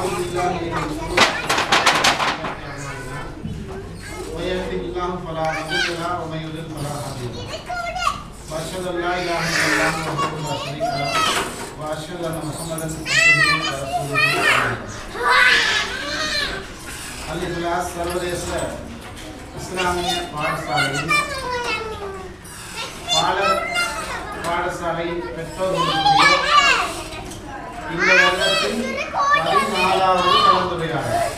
ونعوذ بالله من شرور من يهده الله فلا مضل له ومن يضلل فلا هادي له واشهد ان لا اله الا الله وحده لا شريك له واشهد ان محمدا عبده ورسوله அல்-இஹ்லாஸ் சர்வதேச இஸ்லாமிய பாடசாலை பெற்றோர்களுடைய இந்த வருடத்தின் 14வது கலந்துரையாடல்.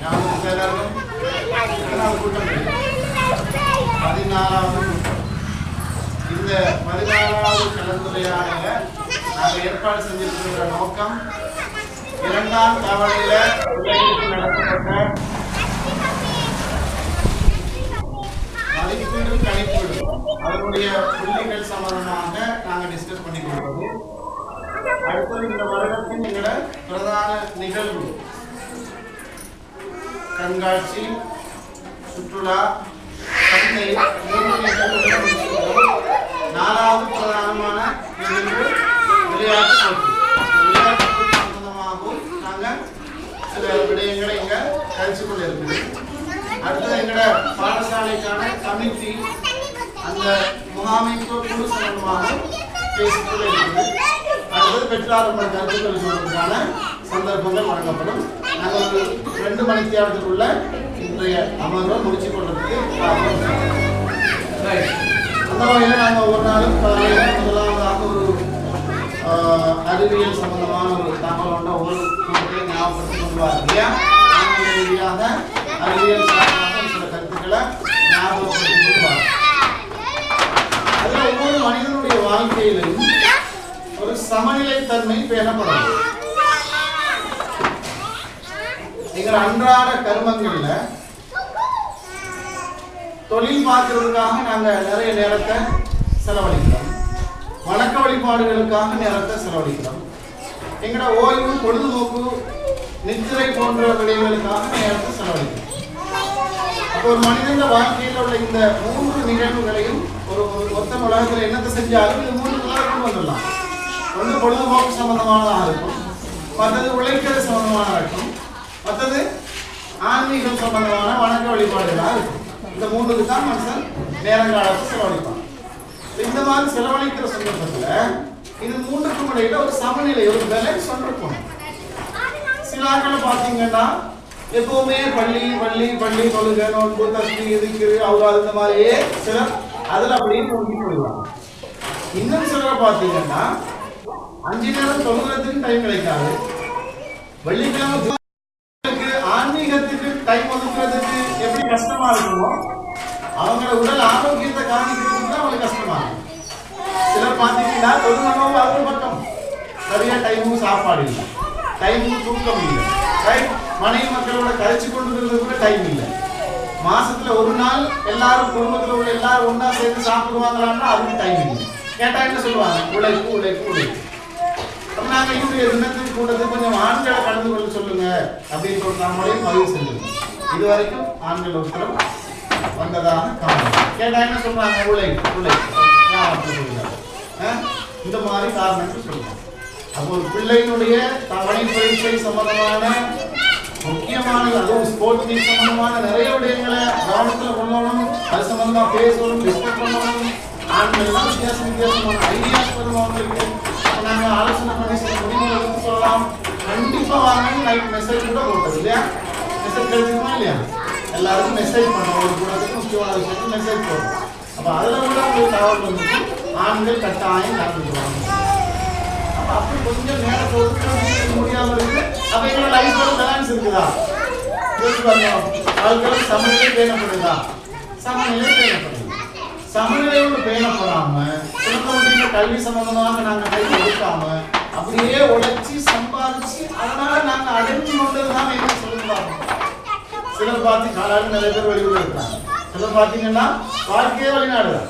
ஞாபகம் எல்லாருக்கும் எத்தனாவது கூட்டம்? 14வது கூட்டம். இந்த 14வது கலந்துரையாடல நாங்கள் ஏற்பாடு செஞ்சிருக்கிற நோக்கம், 2ஆம் தவணையில பிள்ளைகளுக்கு நடத்தப்பட்ட மதிப்பீடு கணிப்பீடு அதனுடைய புள்ளிகள் சம்பந்தமாக நாங்கள் டிஸ்கஸ் பண்ணி கொடுப்பது. அடுத்தது இந்த வருடத்தின் எங்களோட பிரதான நிகழ்வு கண்காட்சி, சுற்றுலா, சந்தை, 3 நிகழ்வுகள். 4வது பிரதானமான நிகழ்வு விளையாட்டு போட்டி. விளையாட்டு போட்டி சம்பந்தமாகவும் நாங்கள் சில விடயங்களை இங்க கழிச்சு கொண்டு இருக்குது. அடுத்தது எங்களோட பாடசாலைக்கான கமிட்டி அந்த முகாமைத்துவ குழு சம்பந்தமாக பேசிக்கொண்டு இருக்குது. அடுத்தது பெற்றாரம்ப கருத்துக்கள் சொல்வதற்கான சந்தர்ப்பங்கள் வழங்கப்படும். நாங்கள் ஒரு 2 மணி நேரத்துக்குள்ள இன்றைய அமர்வை முடிச்சு கொள்றதுக்கு அந்த வகையில் நாங்கள் ஒவ்வொரு நாளும் முதலாவதாக ஒரு அறிவியல் சம்பந்தமான ஒரு தகவலோட ஒவ்வொரு கூட்டத்தையும் ஞாபகப்படுத்தி கொள்வார் இல்லையா? ஆன்மீக ரீதியாக அறிவியல் சார்பாக சில கருத்துக்களை ஞாபகப்படுத்தி கொள்வார். அதில் ஒவ்வொரு மனிதனுடைய வாழ்க்கையிலும் ஒரு சமநிலைத்தன்மை பேணப்படும். எங்கள் அன்றாட கர்மங்கள்ல தொழில் பார்க்கறதுக்காக நாங்க நிறைய நேரத்தை செலவழிக்கிறோம். வணக்க வழிபாடுகளுக்காக நேரத்தை செலவழிக்கிறோம். எங்களோட ஓய்வு, பொழுதுபோக்கு, நித்திரை போன்ற விடயங்களுக்காக நேரத்தை செலவழிக்கிறோம். அப்போ ஒரு மனிதன் வாழ்க்கையில் உள்ள இந்த 3 நிகழ்வுகளையும் ஒரு மொத்த உலகத்தில் என்னத்தை செஞ்சாலும் இந்த 3 உலகத்துக்கும் வந்துடலாம். ஒன்று பொழுதுபோக்கு சம்பந்தமானதாக இருக்கும், மற்றது உழைக்கிறது சம்பந்தமானதாக இருக்கும், மற்றது ஆன்மீகம் சம்பந்தமான வணக்க வழிபாடுகளாக இருக்கும். இந்த 3க்கு தான் மனுஷன் நேரங்காலத்தை செலவழிப்பான். இந்த மாதிரி செலவழிக்கிற சந்தர்ப்பத்தில் இது 3க்கும் இடையில ஒரு சமநிலை, ஒரு பேலன்ஸ் இருக்கும். சில ஆட்களை பார்த்தீங்கன்னா எப்பவுமே பள்ளி பள்ளி பள்ளி தொழுகை, நோன்பு, தஸ்பீஹ், திக்ர், அவுராத் இந்த மாதிரியே சிலர் அதில் அப்படியே நோக்கி போயிடுவாங்க. இன்னும் சிலரை பார்த்தீங்கன்னா 5 நேரம் தொழுகிறதுக்கு டைம் கிடைக்காது. வெள்ளிக்கிழமை ஆன்மீகத்துக்கு டைம் ஒதுக்குறதுக்கு எப்படி கஷ்டமா இருக்குமோ அவங்களோட உடல் ஆரோக்கியத்தை காணிக்கிறதுக்கு தான் அவங்களுக்கு கஷ்டமா இருக்கும். சிலர் பார்த்தீங்கன்னா தொழுகணும், அது பக்கம் சரியா டைமும் சாப்பாடு இல்லை, டைமும் தூக்கம் இல்லை, மனைவி மக்களோட கழிச்சு கொண்டு கூட டைம் இல்லை. மாசத்துல ஒரு நாள் எல்லாரும் குடும்பத்தில் உள்ள எல்லாரும் ஒன்னா சேர்ந்து சாப்பிடுவாங்களான்னா அதுக்கு டைம் இல்லை. கேட்டா என்ன சொல்லுவாங்க? உழைப்பு உழைப்பு உழைப்பு. நாங்க இவருடைய தினத்தின் கூட்டத்தை கொஞ்சம் ஆண்களை கலந்து கொள்ள சொல்லுங்க அப்படின்னு சொல்லிட்டு நம்மளையும் பதிவு செஞ்சிருக்கோம். இது வரைக்கும் ஆண்கள் ஒருத்தரும் வந்ததாக காரணம். கேட்டா என்ன சொல்றாங்க? உழைப்பு உழைப்பு இந்த மாதிரி காரணங்கள் சொல்லுவாங்க. அப்போ ஒரு பிள்ளையினுடைய தவணை பரீட்சை சம்பந்தமான முக்கியமானது, அதுவும் ஸ்போர்ட்ஸ் மீட் சம்பந்தமான நிறைய விடயங்களை கவனத்தில் கொள்ளணும். அது சம்பந்தமா பேசணும், டிஸ்கஸ் பண்ணணும். ஆண்கள்லாம் வித்தியாசமான ஐடியாஸ் வரும் அவங்களுக்கு. நாங்கள் ஆலோசனை பண்ணி சில முடிவுகள் எடுத்து சொல்லலாம். கண்டிப்பா வாங்க. நைட் மெசேஜ் கூட போட்டது இல்லையா? மெசேஜ் கிடைச்சிருமா இல்லையா? எல்லாருக்கும் மெசேஜ் பண்ணோம். ஒரு கூடத்துக்கு முக்கியமான விஷயத்துக்கு மெசேஜ் போடுறோம். அப்போ அதில் கூட உங்களுக்கு தகவல் வந்துட்டு ஆண்கள் கட்டாயம் நடந்துக்குவாங்க. அப்போ அப்படி கொஞ்சம் நேரத்தை ஒதுக்க முடியாமல் இருக்கு. அப்போ எங்களோட லைஃப்ல பேலன்ஸ் இருக்குதா? அவர்களுக்கு சமநிலை பேணப்படுதா? சமநிலை பேணப்படுது. சமநிலையோடு பேணப்படாம குழந்தைகளுடைய கல்வி சம்பந்தமாக நாங்கள் கை கொடுக்காம அப்படியே உழைச்சி சம்பாதிச்சு அதனால நாங்கள் அடைஞ்சு கொண்டதுதான் என்ன சொல்லுவாங்க. சிலர் பார்த்து காலாலும் நிறைய பேர் வெளியூர் இருக்கிறாங்க. சிலர் பார்த்தீங்கன்னா வாழ்க்கையே வெளிநாடுதான்.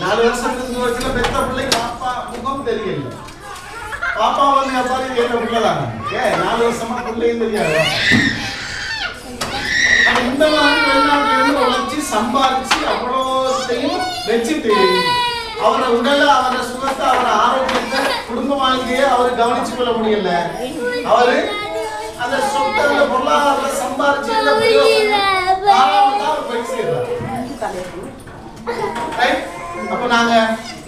4 வருஷத்துக்கு வச்சுல பெத்த பிள்ளைக்கு பாப்பா முகம் தெரியல. பாப்பா வந்து எப்பாரு கேட்ட பிள்ளைதாங்க. 4 வருஷமா பிள்ளையும் தெரியாது. இந்த மாதிரி வெளிநாட்டுல இருந்து உழைச்சி சம்பாதிச்சு அவ்வளோத்தையும் வச்சுட்டு அவரை உடலை, அவரை சுகத்தை, அவரை ஆரோக்கியத்தை, குடும்ப வாழ்க்கையை அவர் கவனிச்சு கொள்ள முடியல. அவரு அந்த சொத்துல பொருளாதாரத்தை சம்பாதிச்சு போய் சேர்றாரு. அப்ப நாங்க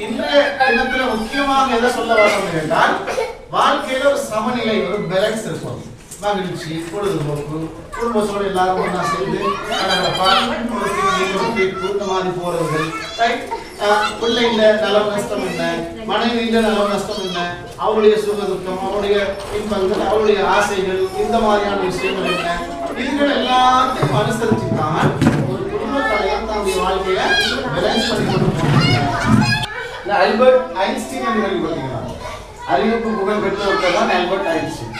இன்றைய தினத்துல முக்கியமாக எதை சொல்ல வரோம் என்றால், வாழ்க்கையில ஒரு சமநிலை, ஒரு பேலன்ஸ் இருக்கும். மகிழ்ச்சி, பொழுதுபோக்கு, குடும்பத்தோடு எல்லாரும் ஒன்றா சேர்ந்து இந்த மாதிரி போறவர்கள், பிள்ளைங்க நலம் நஷ்டம் என்ன, மனைவிங்க நலம் நஷ்டம் என்ன, அவருடைய சுக துக்கம், அவருடைய இன்பங்கள், அவருடைய ஆசைகள், இந்த மாதிரியான விஷயங்கள் என்ன, இதுகள் எல்லாத்தையும் அனுசரிச்சுதான் ஒரு குடும்ப தலைவர் தன்னுடைய வாழ்க்கையை பேலன்ஸ் பண்ணி கொண்டு போனாங்க. ஆல்பர்ட் ஐன்ஸ்டீன் பார்த்தீங்கன்னா அறிவுக்கு புகழ் பெற்றவர்கள் தான் ஆல்பர்ட் ஐன்ஸ்டீன்.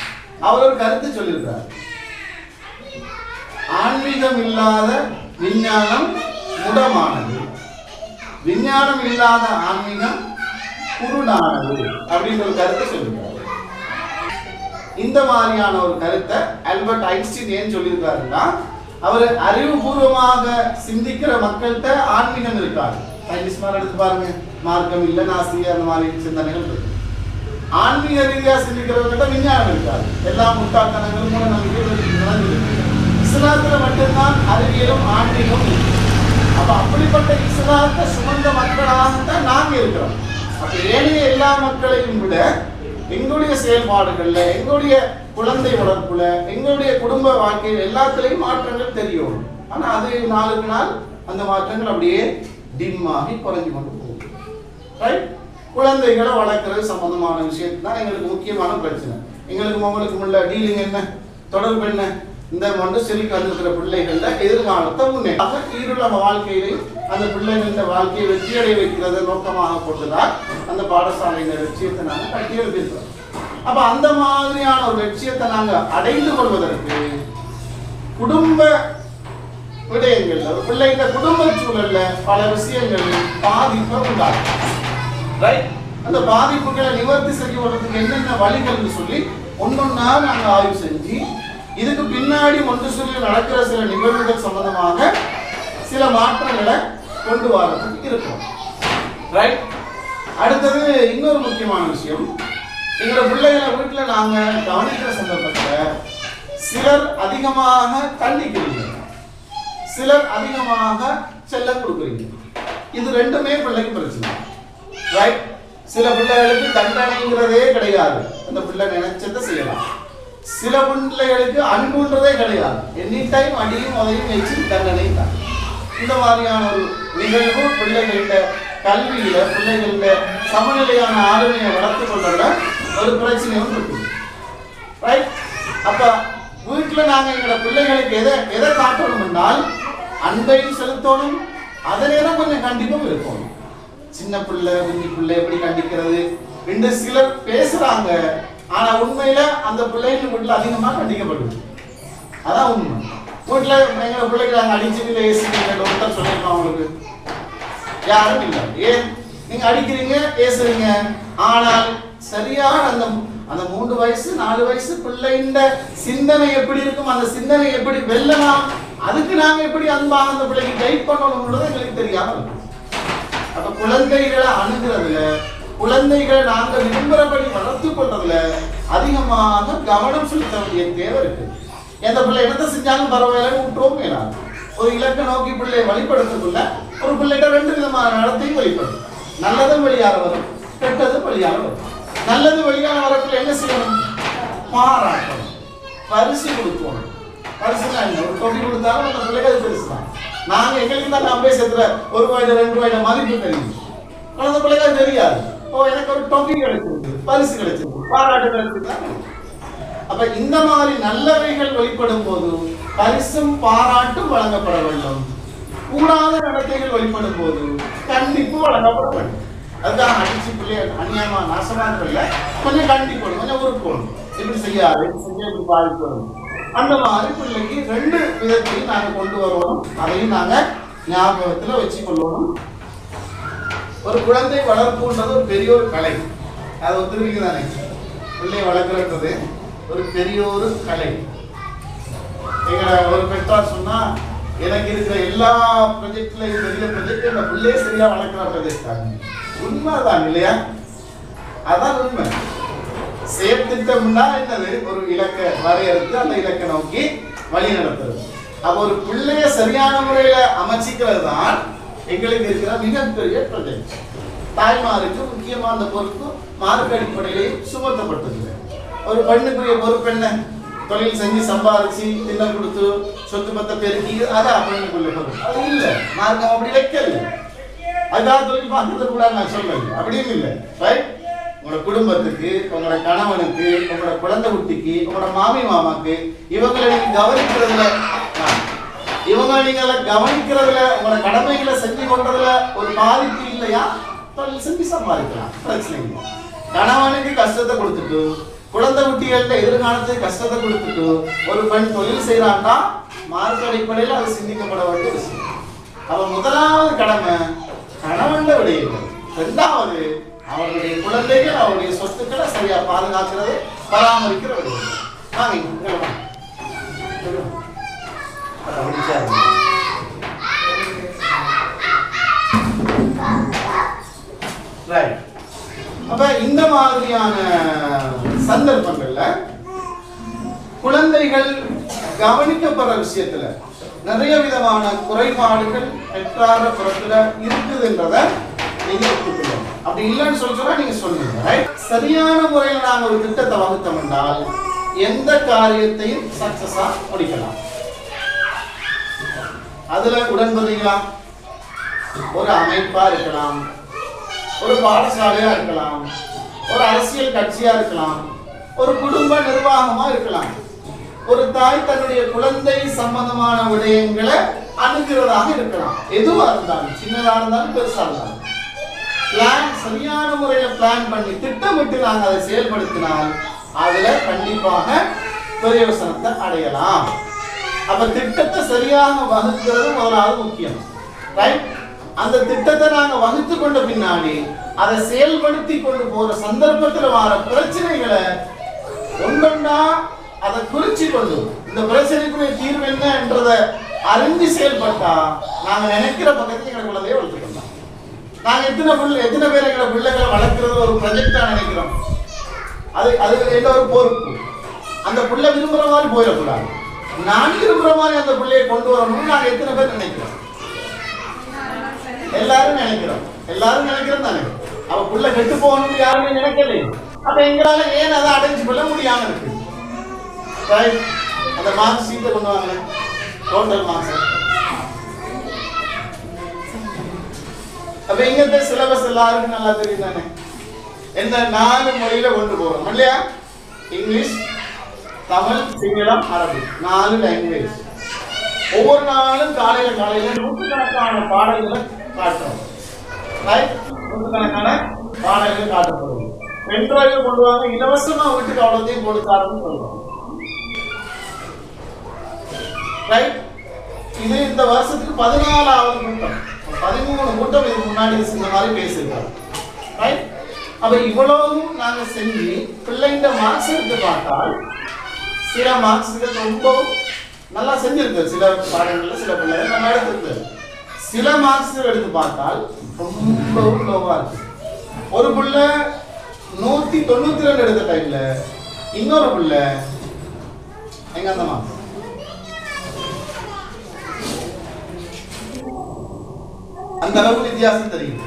அவர் ஒரு கருத்து சொல்லியிருக்கிறார், ஆன்மீகம் இல்லாத விஞ்ஞானம் முடமானது, விஞ்ஞானம் இல்லாத ஆன்மீகம் குருடானது அப்படின்ற ஒரு கருத்தை சொல்லியிருக்காரு. இந்த மாதிரியான ஒரு கருத்தை ஆல்பர்ட் ஐன்ஸ்டீன் ஏன் சொல்லியிருக்காருன்னா, அவர் அறிவுபூர்வமாக சிந்திக்கிற மக்கள்கிட்ட ஆன்மீகம் இருக்காரு. சயின்டிஸ்ட் எடுத்து பாருங்க, மார்க்கம் இல்லை, நாஸ்திக அந்த மாதிரி சிந்தனைகள் இருக்கு. ஆன்மீக ரீதியா சிந்திக்கிறவர்கிட்ட விஞ்ஞானம் இருக்காது, எல்லா முட்டாள்தனங்களும் மூட நம்பிக்கைகள். இஸ்லாத்துல மட்டும்தான் அறிவியலும் ஆன்மீகம் இருக்கு. அப்ப அப்படிப்பட்ட இஸ்லாத்தை சுமந்த மக்களாகத்தான் நாங்க இருக்கிறோம். அப்ப ஏனைய எல்லா மக்களையும் விட எங்களுடைய செயல்பாடுகள்ல, எங்களுடைய குழந்தை வளர்ப்புல, எங்களுடைய குடும்ப வாழ்க்கையில் எல்லாத்திலையும் மாற்றங்கள் தெரியும். ஆனா அது நாளுக்கு நாள் அந்த மாற்றங்கள் அப்படியே டிம் ஆகி குறைஞ்சு கொண்டு போகும். ரைட்? குழந்தைகளை வளர்க்கறது சம்பந்தமான விஷயம் தான் எங்களுக்கு முக்கியமான பிரச்சனை. எங்களுக்கு உங்களுக்கு உள்ள டீலிங் என்ன, தொடர்பு என்ன, இந்த மொண்டசெரிக்கு வந்திருக்கிற பிள்ளைகள எதிர்காலத்தை முன்னேற்ற ஈருள்ள வாழ்க்கையிலையும் அந்த பிள்ளைகள வாழ்க்கையை வெற்றியடைய வைக்கிறத நோக்கமாக கொண்டுதான் அந்த பாடசாலையின் லட்சியத்தை நாங்கள் கட்டியெழுப்பியிருக்கிறோம். அப்ப அந்த மாதிரியான ஒரு லட்சியத்தை நாங்கள் அடைந்து கொள்வதற்கு குடும்ப விடயங்கள்ல பிள்ளைங்க குடும்ப சூழல்ல பல விஷயங்கள் பாதிப்பை உண்டாகும். அந்த பாதிப்புகளை நிவர்த்தி செய்வதற்கு என்னென்ன வழிகள்னு சொல்லி ஒன்னொன்னா நாங்க ஆய்வு செஞ்சு இதுக்கு பின்னாடி ஒன்று சொல்லி நடக்கிற சில நிகழ்வுகள் சம்பந்தமாக சில மாற்றங்களை கொண்டு வரதுக்கு இருக்கும். ரைட்? அடுத்தது இன்னொரு முக்கியமான விஷயம், எங்களோட பிள்ளைகளை வீட்டுல நாங்க கவனிக்கிற சந்தர்ப்பத்தில் சிலர் அதிகமாக கண்டிக்கிறீங்க, சிலர் அதிகமாக செல்லம் கொடுக்குறீங்க. இது ரெண்டுமே பிள்ளைக்கு பிரச்சனை. ரைட்? சில பிள்ளைகளுக்கு தண்டனைங்கிறதே கிடையாது, அந்த பிள்ளை நினைச்சதை செய்யலாம். சில பிள்ளைகளுக்கு அன்புன்றதே கிடையாது, எனி டைம் அடியும் உதையும் வச்சு தண்டனை தான். இந்த மாதிரியான ஒரு நிகழ்வு பிள்ளைகள கல்வியில பிள்ளைகள சமநிலையான ஆளுமையை வளர்த்துக் கொள்ள ஒரு பிரச்சனையும் இருக்கு. ரைட்? அப்ப வீட்டுல நாங்க எங்களோட பிள்ளைகளுக்கு எதை காட்டணும் என்றால் அன்பையும் செலுத்தணும், அதே நேரம் கொஞ்சம் கண்டிப்பும் இருக்கும். சின்ன பிள்ளை குஞ்சி பிள்ளை எப்படி கண்டிக்கிறது என்று சிலர் பேசுறாங்க, ஆனா உண்மையில அந்த பிள்ளைகள் வீட்டுல அதிகமா கண்டிக்கப்படுது. அதான் உண்மை. வீட்டுல எங்க பிள்ளைக்கு நாங்க அடிச்சுட்டு ஏசுறீங்க ஒருத்தர் சொல்லிருக்கோம், அவங்களுக்கு யாரும் இல்லை. ஏன் நீங்க அடிக்கிறீங்க ஏசுறீங்க, ஆனால் சரியான அந்த அந்த 3 வயசு 4 வயசு பிள்ளைன்ற சிந்தனை எப்படி இருக்கும், அந்த சிந்தனை எப்படி வெல்லலாம், அதுக்கு நாங்க எப்படி அன்பாக அந்த பிள்ளைக்கு கைட் பண்ணணும்ன்றது எங்களுக்கு தெரியாம இருக்கும். அப்ப குழந்தைகளை அணுகிறதுல, குழந்தைகளை நாங்க விரும்புறபடி வளர்த்து கொள்றதுல அதிகமாக கவனம் செலுத்த வேண்டிய தேவை இருக்கு. எந்த பிள்ளை என்னத்தை செஞ்சாலும் பரவாயில்ல விட்டுறோம் மேலாம். ஒரு இலக்கை நோக்கி பிள்ளையை வழிபடுறதுக்குள்ள ஒரு பிள்ளைகிட்ட 2 விதமான நடத்தையும் வெளிப்படும். நல்லதும் வெளியால வரும், கெட்டதும் வெளியால வரும். நல்லது வெளியால வரக்குள்ள என்ன செய்யணும்? பாராட்டணும், பரிசு கொடுக்கணும். பரிசுனா என்ன? ஒரு தொகை கொடுத்தாலும் அந்த பிள்ளைக்கு அது பெருசு தான். நாங்க எங்களுக்கு தான் நான் பேசுற 1 ரூபாய் 2 ரூபாய் மதிப்பு தெரியும், அந்த பிள்ளைக்கு தெரியாது. ஓ, எனக்கு ஒரு தொகை கிடைச்சிருக்கு, பரிசு கிடைச்சிருக்கு, பாராட்டு கிடைச்சிருக்கு. அப்ப இந்த மாதிரி நல்லவைகள் வெளிப்படும் போது பரிசும் பாராட்டும் வழங்கப்பட வேண்டும். கூடாத நடத்தைகள் வெளிப்படும் போது கண்டிப்பு வழங்கப்பட வேண்டும். அதுதான் அடிச்சு பிள்ளைய அநியாயமா நாசமா இருக்கல, கொஞ்சம் கண்டிப்போம், கொஞ்சம் உறுப்போம், இப்படி செய்யாது இப்படி பாதிப்போம். அந்த மாதிரி பிள்ளைக்கு 2 விதத்தையும் நாங்க கொண்டு வருவோம். அதையும் நாங்க ஞாபகத்துல வச்சு கொள்ளணும். ஒரு குழந்தை வளர்ப்புன்றது ஒரு பெரிய ஒரு கலை, அது ஒத்துருக்கு தானே. பிள்ளை வளர்க்குறது ஒரு பெரிய ஒரு கலை. எங்களை ஒரு பெற்றார் சொன்னா, எனக்கு இருக்கிற எல்லா ப்ரொஜெக்ட்லையும் பெரிய ப்ரொஜெக்ட் இந்த பிள்ளையே சரியா வளர்க்குற ப்ரொஜெக்ட் தான். உண்மைதான் இல்லையா? அதான் உண்மை. செயற்திட்டம்னா என்னது? ஒரு இலக்கை வரையறுத்து அந்த இலக்கை நோக்கி வழி நடத்துறது. அப்ப ஒரு பிள்ளைய சரியான முறையில அமைச்சிக்கிறது தான் எங்களுக்கு இருக்கிற மிகப்பெரிய ப்ரொஜெக்ட். தாய்மாருக்கு முக்கியமா அந்த பொறுப்பு மார்க் அடிப்படையிலே சுமத்தப்பட்டது. ஒரு பெண்ணுக்குரிய பொறுப்பு என்ன? தொழில் செஞ்சு சம்பாதிச்சு தின்னம் கொடுத்து சொத்து பத்த பெருக்கி அதான் பெண்ணுக்குள்ள பொறுப்பு. அது இல்லை, மார்க்கம் அப்படி வைக்கல. அதுதான் தொழில் பார்க்கறது கூட நான் சொல்லல, அப்படியும் இல்லை. ரைட்? உங்களோட குடும்பத்துக்கு, உங்களோட கணவனுக்கு, உங்களோட குழந்தை குட்டிக்கு, உங்களோட மாமி மாமாக்கு இவங்களை நீங்க கவனிக்கிறதுல உங்களோட கடமைகளை செஞ்சு கொண்டதுல ஒரு பாதிப்பு இல்லையா? தொழில் செஞ்சு சம்பாதிக்கலாம், பிரச்சனை இல்லை. கணவனுக்கு கஷ்டத்தை கொடுத்துட்டு குழந்தை குட்டிகள்ல எதிர்காலத்துக்கு கஷ்டத்தை கொடுத்துட்டு ஒரு பெண் தொழில் செய்யறான்னா மார்க்க அடிப்படையில் அது சிந்திக்கப்பட வேண்டிய விஷயம். அவ முதலாவது கடமை கணவன் விடையில்லை. இரண்டாவது அவருடைய குழந்தைகள் அவருடைய சொத்துக்களை சரியா பாதுகாக்கிறது, பராமரிக்கிற விடையில்லை. அப்ப இந்த மாதிரியான சந்தர்ப்பங்கள்ல குழந்தைகள் கவனிக்கப்படுற விஷயத்துல நிறைய விதமான குறைபாடுகள் பெற்றார புறத்துல இருக்குதுன்றத நீங்க ஒத்துக்கணும். அப்படி இல்லைன்னு சொல்றா நீங்க சொல்லுங்க. சரியான முறையில் நாங்க ஒரு திட்டத்தை வகுத்தோம் என்றால் எந்த காரியத்தையும் சக்சஸா முடிக்கலாம். அதுல உடன்படுறீங்களா? ஒரு அமைப்பா இருக்கலாம், ஒரு பாடசாலையா இருக்கலாம், ஒரு அரசியல் கட்சியா இருக்கலாம், ஒரு குடும்ப நிர்வாகமா இருக்கலாம். ஒரு தாய் தன்னுடைய குழந்தை சம்பந்தமான விடயங்களை அணுகிறதாக இருக்கலாம். எதுவா இருந்தாலும், சின்னதா இருந்தாலும் பெருசா இருந்தாலும் பிளான் சரியான முறையில பிளான் பண்ணி திட்டமிட்டு நாங்கள் அதை செயல்படுத்தினால் அதுல கண்டிப்பாக பிரயோசனத்தை அடையலாம். அப்ப திட்டத்தை சரியாக வகுக்கிறது முதலாவது முக்கியம். ரைட்? அந்த திட்டத்தை நாங்க வகுத்து கொண்ட பின்னாடி அதை செயல்படுத்தி கொண்டு போற சந்தர்ப்பத்தில் வர பிரச்சனைகளை ஒன்றொன்னா அதை குறிச்சு கொண்டு இந்த பிரச்சனைக்குரிய தீர்வு என்ன என்றதை அறிஞ்சு செயல்பட்டா நாங்க நினைக்கிற பக்கத்துக்கு எங்களை குழந்தைய வளர்த்துக்கலாம். நாங்க எத்தனை பேர் எங்களை பிள்ளைகளை வளர்க்கறது ஒரு ப்ரொஜெக்டா நினைக்கிறோம். அது என்ன ஒரு பொறுப்பு. அந்த பிள்ளை விரும்புற மாதிரி போயிடக்கூடாது. நான் விரும்புற மாதிரி அந்த பிள்ளையை கொண்டு வரணும்னு நாங்க எத்தனை பேர் நினைக்கிறோம்? எல்லாரும் நினைக்கிறோம் தானே. அவ புள்ள கெட்டு போகணும்னு யாருமே நினைக்கலையே. அப்ப எங்களால ஏன் அதை அடைஞ்சு கொள்ள முடியாம இருக்கு? அந்த மார்க்ஸ் சீட்டை கொண்டு வாங்க, டோட்டல் மார்க்ஸ். அப்ப இங்க சிலபஸ் எல்லாருக்கும் நல்லா தெரியும் தானே. எந்த 4 மொழியில கொண்டு போறோம் இல்லையா? இங்கிலீஷ், தமிழ், சிங்களம், அரபி, 4 லாங்குவேஜ். ஒவ்வொரு நாளும் காலையில நூற்றுக்கணக்கான பாடல்களை காட்டுறோம். நூற்றுக்கணக்கான பாடல்கள் காட்டப்படுது. பென்ட்ரைவ் கொண்டு வாங்க, இலவசமா வீட்டுக்கு அவ்வளோத்தையும் கொடுத்தாருன்னு சொல்றோம். ரைட்? இது இந்த வருஷத்துக்கு 14வது கூட்டம். 13 கூட்டம் இதுக்கு முன்னாடி இந்த மாதிரி பேசியிருக்காங்க. ரைட்? அப்ப இவ்வளவும் நாங்க செஞ்சு பிள்ளைங்க மார்க்ஸ் எடுத்து பார்த்தால் சில மார்க்ஸ் ரொம்ப நல்லா செஞ்சிருக்கு. சில பாடங்கள்ல சில பிள்ளைகள் நல்லா எடுத்திருக்கு. சில மார்க்ஸ் எடுத்து பார்த்தால் ரொம்ப லோவா இருக்கு. ஒரு பிள்ளை 192 எடுத்த டைம்ல இன்னொரு பிள்ளை எங்க அந்த மார்க்ஸ் அந்த அளவுக்கு வித்தியாசம் தெரியுது.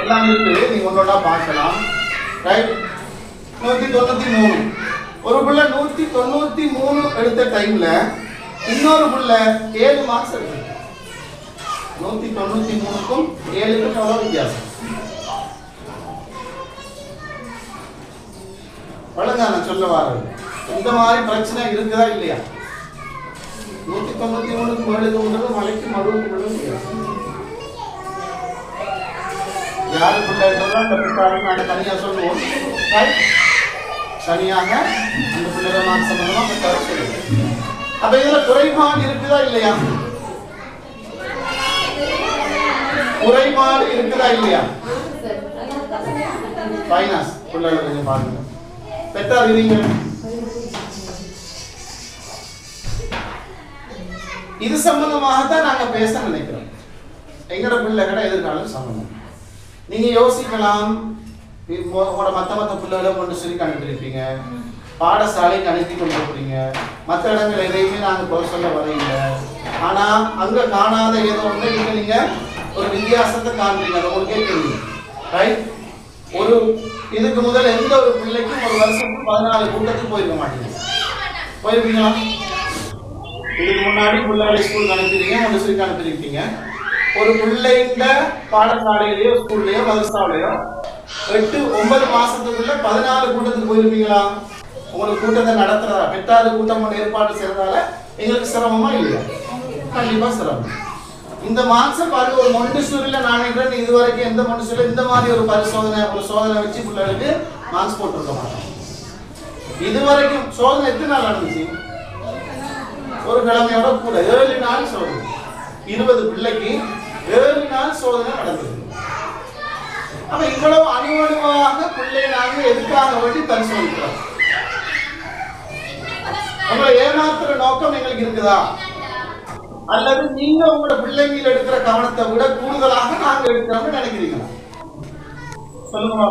எல்லாம் இருக்கு, நீங்க ஒன்னொன்னா பார்க்கலாம். ரைட்? 193 ஒரு பிள்ளை 193 எடுத்த டைம்ல இன்னொரு பிள்ளை 7 மார்க்ஸ் எடுத்து. 193க்கும் 7க்கும் எவ்வளவு வித்தியாசம்? வழங்க நான் சொல்ல வாரது. இந்த மாதிரி பிரச்சனை இருக்குதா இல்லையா? 193க்கும் 7க்கும் மலைக்கு மறுபடியும் யாரு பிள்ளைகள் தனியா சொல்லுவோம். தனியாக அந்த பிள்ளைகள் மார்க் சம்பந்தமா சொல்லுவோம். அப்ப இதுல குறைபாடு இருக்குதா இல்லையா? குறைபாடு இருக்குதா இல்லையா? ஃபைனான்ஸ் பிள்ளைகளை கொஞ்சம் பாருங்க. பெற்றார் இருங்க. இது சம்பந்தமாகத்தான் நாங்க பேச நினைக்கிறோம். எங்கட பிள்ளைகளை எதிர்காலம் சம்பந்தம். நீங்க யோசிக்கலாம், உங்களோட மற்ற பிள்ளைகளை கொண்டு சொல்லி அனுப்பியிருப்பீங்க, பாடசாலைக்கு அனுப்பி கொண்டு போறீங்க. மற்ற இடங்கள் எதையுமே நாங்கள் குறை சொல்ல வரையில. ஆனால் அங்கே காணாத ஏதோ ஒன்று நீங்க ஒரு வித்தியாசத்தை காண்றீங்க. அது உங்களுக்கே தெரியும், ரைட்? ஒரு இதுக்கு முதல் எந்த ஒரு பிள்ளைக்கும் ஒரு வருஷத்துக்கு 14 கூட்டத்துக்கு போயிருக்க மாட்டீங்க. போயிருப்பீங்களா? இதுக்கு முன்னாடி பிள்ளைகளை ஸ்கூலுக்கு அனுப்பிடுறீங்க, மனுஷருக்கு அனுப்பியிருப்பீங்க. ஒரு பிள்ளைங்க பாடசாலையிலேயோ ஸ்கூல்லையோ மதரசாலையோ 8-9 மாசத்துக்குள்ள 14 கூட்டத்துக்கு போயிருப்பீங்களா? உங்களுக்கு கூட்டத்தை நடத்துறதா, பெற்றாறு கூட்டம் ஏற்பாடு செய்யறதால எங்களுக்கு சிரமமா இல்லையா? கண்டிப்பா சிரமம். இந்த மாசம் பாருங்க, ஒரு மொண்டிசூரியில நான் இதுவரைக்கும் எந்த மொண்டிசூரில இந்த மாதிரி ஒரு சோதனை வச்சு பிள்ளைகளுக்கு மார்க்ஸ் போட்டிருக்க மாட்டோம். இதுவரைக்கும் சோதனை எத்தனை நாள் நடந்துச்சு? ஒரு கிழமையோட கூட 7 நாள் சோதனை. 20 பிள்ளைக்கு 7 நாள் சோதனை நடந்தது. அப்ப இவ்வளவு அணுவணுவாக பிள்ளை நாங்கள் எதுக்காக வேண்டி பரிசோதிக்கிறோம்? உங்களை ஏமாத்துற நோக்கம் எங்களுக்கு இருக்குதா? அல்லது நீங்க உங்களோட பிள்ளைங்க எடுக்கிற கவனத்தை விட கூடுதலாக நாங்க எடுக்கிறோம்னு நினைக்கிறீங்களா? சொல்லுங்க.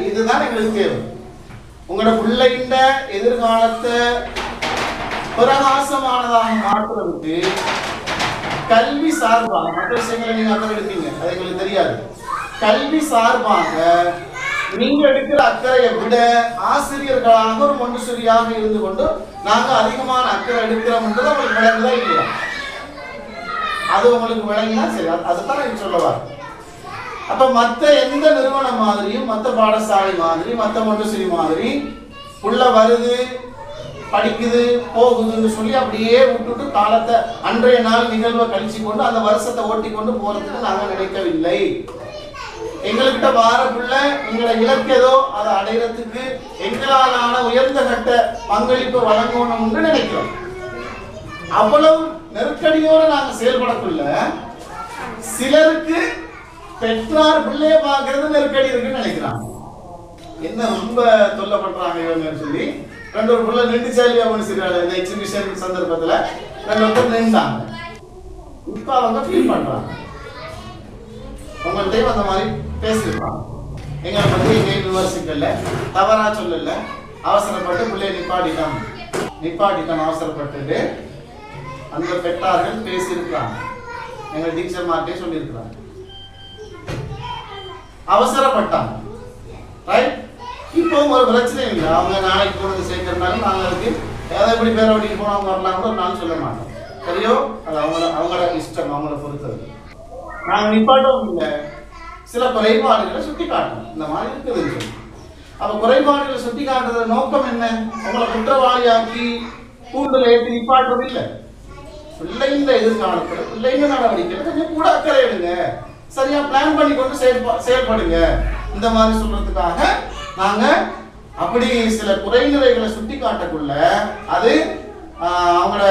இதுதான் எங்களுக்கு தேவை. உங்களோட பிள்ளைங்க எதிர்காலத்தை பிரகாசமானதாக மாற்றுறதுக்கு கல்வி சார்பாக, மற்ற விஷயங்களை நீங்க அக்கறை எடுப்பீங்க, அது எங்களுக்கு தெரியாது. கல்வி சார்பாக நீங்க எடுக்கிற அக்கறையை விட ஆசிரியர்களாக ஒரு மொண்டிசூரியாக இருந்து கொண்டு நாங்க அதிகமான அக்கறை எடுக்கிறோம் என்றது உங்களுக்கு விளங்குதா இல்லையா? அது உங்களுக்கு விளங்கினா சரி, அதுதான் எனக்கு சொல்ல. அப்ப மற்ற எந்த நிறுவனம் மாதிரியும், மற்ற பாடசாலை மாதிரி, மற்ற மொண்டிசூரி மாதிரி உள்ள வருது, படிக்குது, போகுதுன்னு சொல்லி அப்படியே விட்டுட்டு காலத்தை அன்றைய நாள் நிகழ்வை கழிச்சு கொண்டு அந்த வருஷத்தை ஓட்டி கொண்டு போறதுக்கு நாங்கள் நினைக்கவில்லை. எங்கள்கிட்ட வாரப்புள்ள எங்களை இலக்கேதோ அதை அடைகிறதுக்கு எங்களாலான உயர்ந்த கட்ட பங்களிப்பு வழங்கணும்னு நினைக்கிறோம். அவ்வளவு நெருக்கடியோடு நாங்க செயல்படக்குள்ள சிலருக்கு பெற்றார் பிள்ளைய பார்க்கறது நெருக்கடி இருக்குன்னு நினைக்கிறாங்க. என்ன ரொம்ப தொல்லை பண்றாங்க இவங்கன்னு சொல்லி 2 பிள்ளை நின்று சேலியா மனுஷங்க இந்த எக்ஸிபிஷன் சந்தர்ப்பத்துல 2 பேர் நின்றாங்க. இப்ப அவங்க ஃபீல் பண்றாங்க. உங்கள்கிட்ட அந்த மாதிரி பேசிருப்பாங்க. எங்களை பத்தி எங்க யூனிவர்சிட்டியில தவறா சொல்லல, அவசரப்பட்டு பிள்ளைய நிப்பாட்டிட்டான் அவசரப்பட்டு அந்த பெற்றார்கள் பேசியிருக்கிறாங்க. எங்க டீச்சர் மார்ட்டே சொல்லியிருக்கிறாங்க. அவசரப்பட்டாங்க, ரைட்? இப்போ ஒரு பிரச்சனை இல்லை. அவங்க நாளைக்கு கொண்டு சேர்க்கறதுனால நாங்கள் அதுக்கு ஏதாவது எப்படி பேர வட்டிக்கு போனால் அவங்க வரலாம் கூட நான் சொல்ல மாட்டோம். சரியோ? அது அவங்களோட இஷ்டம், அவங்கள பொறுத்தது. நாங்கள் நிப்பாட்டவும் இல்லை, சில குறைபாடுகளை சுட்டி காட்டணும். இந்த மாதிரி இருக்குதுன்னு சொல்லி அப்போ குறைபாடுகளை சுட்டி காட்டுற நோக்கம் என்ன? உங்களை குற்றவாளியாக்கி கூண்டுல ஏற்றி நிப்பாட்டுறது இல்லை. பிள்ளைங்க எதிர்காலத்தில் பிள்ளைங்க நடவடிக்கைகள் கொஞ்சம் கூட அக்கறை எடுங்க, சரியா பிளான் பண்ணி கொண்டு செயல்படுங்க. இந்த மாதிரி சொல்றதுக்காக நாங்க அப்படி சில குறைநிறைகளை சுட்டி காட்டக்குள்ள அது அவங்களோட